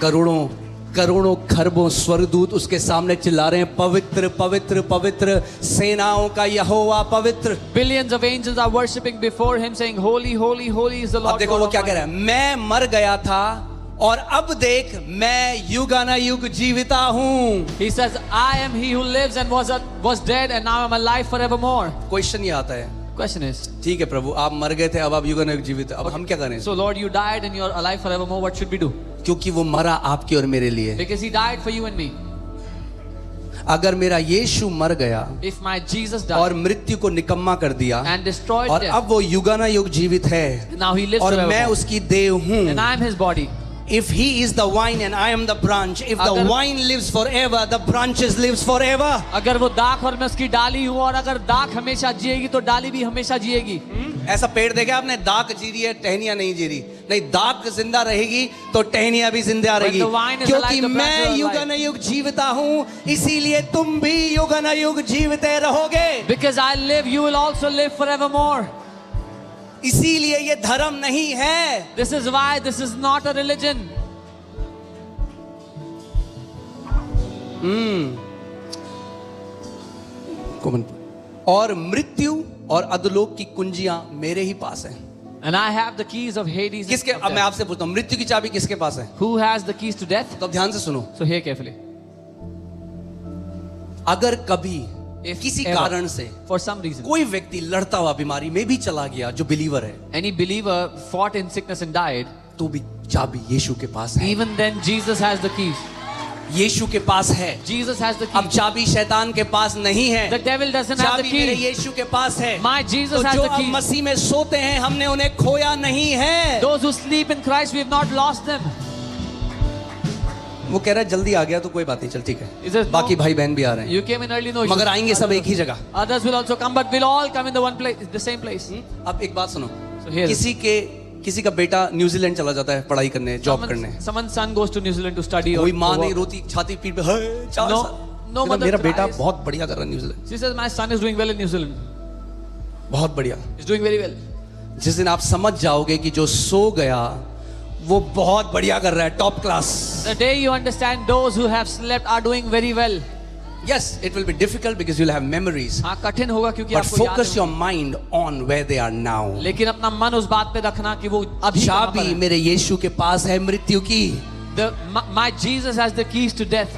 करोड़ों करोड़ों खरबों स्वर्गदूत उसके सामने चिल्ला रहे हैं, पवित्र पवित्र पवित्र सेनाओं का यहोवा पवित्र। Billions of angels are worshipping before him, saying, holy, holy, holy is the अब Lord देखो वो God क्या कह रहा Almighty. है, मैं मर गया था और अब देख मैं युगानुयुग जीविता हूं। He says, I am he who lives and was dead, and now I'm alive forevermore. Question ये आता है, Question is, ठीक है प्रभु आप मर गए थे, अब आप युगानुयुग जीवित, अब हम क्या करें? so Lord, you died and you're alive forevermore. What should we do? क्योंकि वो मरा आपके और मेरे लिए। Because he died for you and me. अगर मेरा यीशु मर गया If my Jesus और died मृत्यु को निकम्मा कर दिया and destroyed और death, अब वो युगानुयुग जीवित है now he lives और मैं forevermore, उसकी देह हूं। and I am his body. If he is the vine and I am the branch, if the अगर- vine lives forever, the branches lives forever. अगर वो दाख और मैं उसकी डाली हूँ, और अगर दाख हमेशा जिएगी तो डाली भी हमेशा जिएगी. ऐसा पेड़ देखा आपने, दाख जी रही है टहनियां नहीं जी रही, नहीं दाख जिंदा रहेगी तो टहनियां भी जिंदा रहेगी, the vine is क्योंकि alive, the branches मैं are alive. युगानुयुग जीविता हूं, इसीलिए तुम भी युगानुयुग जीविते रहोगे। Because I live, you will also live forevermore. इसीलिए ये धर्म नहीं है। This is why this is not a religion. और मृत्यु और अधोलोक की कुंजियां मेरे ही पास हैं। And I have the keys of Hades. किसके? and of अब मैं death. आपसे पूछता हूं, मृत्यु की चाबी किसके पास है? Who has the keys to death? तो अब ध्यान से सुनो, So hear carefully. अगर कभी If किसी ever, कारण से for some reason, कोई व्यक्ति लड़ता हुआ बीमारी में भी चला गया जो बिलीवर है, any believer fought in sickness and died, तो भी चाबी यीशु के पास है। even then Jesus has the keys. यीशु के पास है। Jesus has the अब keys. चाबी शैतान के पास नहीं है, The devil doesn't have the चाबी मेरे key. यीशु के पास है। My Jesus तो has जो the अब keys. मसीह में सोते हैं हमने उन्हें खोया नहीं है। Those who sleep in Christ, we have not lost them. वो कह रहा है जल्दी आ गया तो कोई बात नहीं, चल ठीक He है, says, बाकी no. भाई बहन भी आ रहे हैं, You came in early, no. मगर आएंगे सब एक ही जगह। Others will also come, but we'll all come in the one place, the same place. अब एक बात सुनो, So here, किसी का बेटा न्यूजीलैंड चला जाता है पढ़ाई करने, जॉब करने, someone's son goes to New Zealand to study. कोई or माँ work. नहीं रोती, छाती पीठ पे, "हाय, 4 No, साल।" no कहता, mother मेरा बेटा cries. बहुत बढ़िया कर रहा है New Zealand, She says, my son is doing well in New Zealand. बहुत बढ़िया। He's doing very well. जिस दिन आप समझ जाओगे कि जो सो गया वो बहुत बढ़िया कर रहा है, top class. The day you understand those who have slept are doing very well. Yes, it will be difficult because you'll have memories, हाँ, कठिन होगा क्योंकि but आपको याद focus है. your mind on where they are now. लेकिन अपना मन उस बात पे रखना कि वो अभी कहाँ पर चाबी है. मेरे यीशु के पास है मृत्यु की। My Jesus has the keys to death.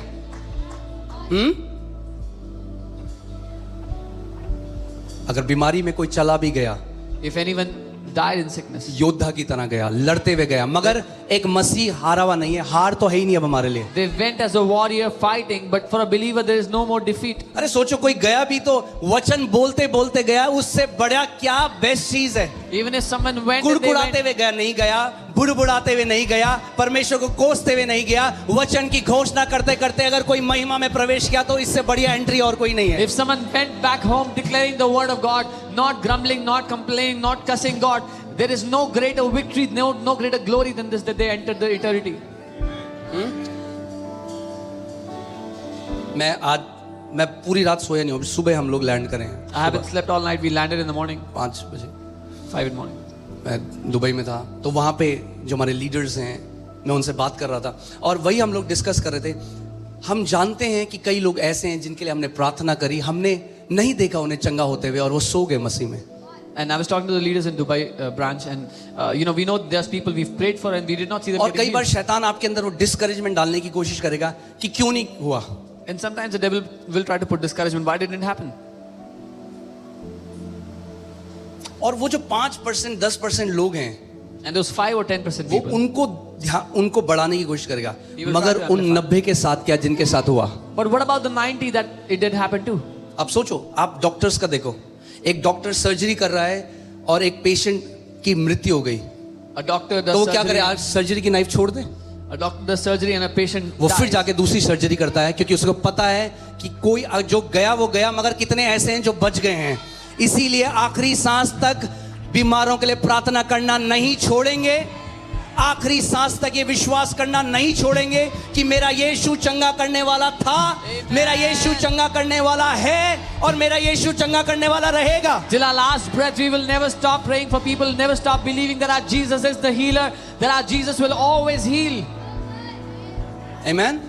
अगर बीमारी में कोई चला भी गया, If anyone died in sickness, योद्धा की तरह गया, लड़ते हुए गया, मगर एक मसीह हारा हुआ नहीं है, हार तो है ही नहीं अब हमारे लिए। they went as a warrior fighting, but for a believer there is no more defeat. अरे सोचो कोई गया भी तो वचन बोलते बोलते गया, उससे बड़ा क्या बेस्ट चीज है। Even if someone went, and they कुड़कुड़ाते went हुए गया नहीं गया, बुड़बुड़ाते हुए नहीं गया, परमेश्वर को कोसते हुए नहीं गया, वचन की घोषणा करते करते अगर कोई महिमा में प्रवेश किया तो इससे बढ़िया एंट्री और कोई नहीं है। if someone went back home declaring the word of God, not grumbling, not complaining, not cussing God, there is no greater victory, no greater glory than this, that they entered the eternity. मैं पूरी रात सोया नहीं हूँ, सुबह हम लोग land करें I haven't slept all night. We landed in the morning, 5 बजे। 5 in the morning. मैं दुबई में था, तो वहाँ पे जो हमारे लीडर्स हैं, मैं उनसे बात कर रहा था और वही हम लोग डिस्कस कर रहे थे। हम जानते हैं कि कई लोग ऐसे हैं जिनके लिए हमने प्रार्थना करी, हमने नहीं देखा उन्हें चंगा होते हुए और वो सो गए मसीह में। And I was talking to the leaders in Dubai branch, and we know there's people we've prayed for and we did not see them और getting कई बार healed. शैतान आपके अंदर वो डिस्करेजमेंट डालने की कोशिश करेगा कि क्यों नहीं हुआ। And sometimes the devil will try to put discouragement. Why didn't it happen? और वो जो 5% 10% लोग हैं, And those 5 or 10% वो people. उनको बढ़ाने की कोशिश करेगा, He will मगर try to उन amplify. 90 के साथ क्या जिनके साथ हुआ। But what about the 90 that it did happen to? अब सोचो, आप डॉक्टर्स का देखो, एक डॉक्टर सर्जरी कर रहा है और एक पेशेंट की मृत्यु हो गई, A doctor तो does वो क्या करे, surgery. आज सर्जरी की नाइफ छोड़ दे, A doctor does surgery and a patient वो फिर dies. जाके दूसरी सर्जरी करता है, क्योंकि उसको पता है कि कोई जो गया वो गया, मगर कितने ऐसे हैं जो बच गए हैं। इसीलिए आखिरी सांस तक बीमारों के लिए प्रार्थना करना नहीं छोड़ेंगे, आखिरी सांस तक ये विश्वास करना नहीं छोड़ेंगे कि मेरा यीशु चंगा करने वाला था, मेरा यीशु चंगा करने वाला है और मेरा यीशु चंगा करने वाला रहेगा। Till our last breath, we will never stop praying for people, never stop believing that our Jesus is the healer, that our Jesus will always heal. आमेन।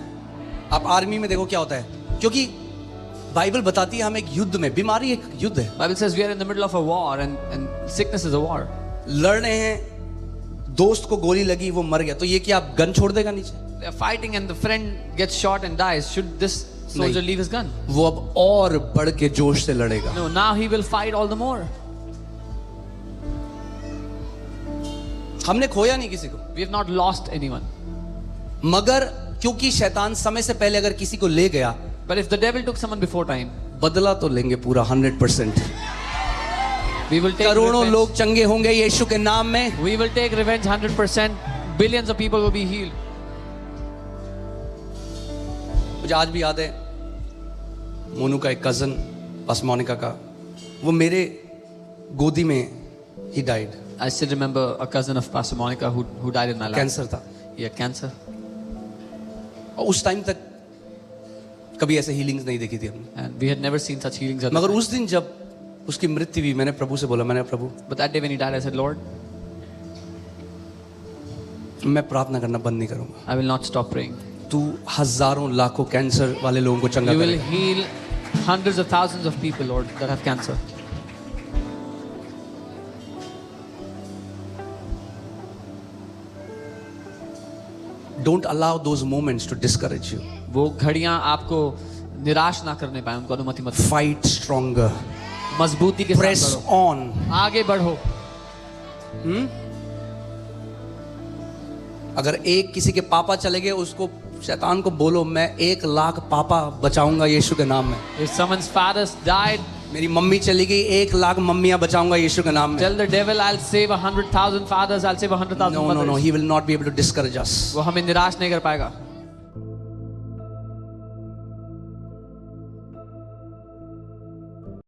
आप आर्मी में देखो क्या होता है, क्योंकि बाइबल बताती है हम एक युद्ध में, बीमारी एक युद्ध है, Bible says we are in the middle of a war and sickness is a war. लड़ रहे हैं, दोस्त को गोली लगी वो मर गया, तो ये क्या आप गन छोड़ देगा नीचे? They are fighting and the friend gets shot and dies. Should this soldier नहीं। leave his gun? वो अब और बढ़ के जोश से लड़ेगा। No, now he will fight all the more. हमने खोया नहीं किसी को, We have not lost anyone. मगर क्योंकि शैतान समय से पहले अगर किसी को ले गया, But if the devil took someone before time, बदला तो लेंगे पूरा 100%। we will take करोड़ों revenge. लोग चंगे होंगे यीशु के नाम में। We will take revenge 100%. Billions of people will be healed. मुझे आज भी याद है, मोनू का एक कजन पास मोनिका का, वो मेरे गोदी में he died, I still remember a cousin of Pastor Monica who died in my life. Cancer था, He had cancer. और उस टाइम तक कभी ऐसे हीलिंग्स नहीं देखी थी हमने। And we had never seen such healings. At मगर the time. उस दिन जब उसकी मृत्यु हुई, मैंने प्रभु से बोला, मैंने प्रभु, But that day when he died, I said, Lord, मैं प्रार्थना करना बंद नहीं करूंगा, I will not stop praying. तू हजारों लाखों कैंसर वाले लोगों को चंगा You will करेगा। heal hundreds of thousands of people, Lord, that have cancer. Don't allow those moments to discourage you. वो घड़ियां आपको निराश ना करने पाए, उनको अनुमति मत दो। Fight stronger. मजबूती के Press साथ करो, on. आगे बढ़ो। अगर एक किसी के पापा चले गए, उसको शैतान को बोलो, मैं 1 लाख पापा बचाऊंगा यीशु के नाम में। If someone's fathers died, मेरी मम्मी चली गई, 1 लाख मम्मियां बचाऊंगा यीशु के नाम में। tell the devil, I'll save 100,000 fathers, I'll save 100,000 No, no, no, mothers. he will not be able to discourage us. वो हमें निराश नहीं कर पाएगा।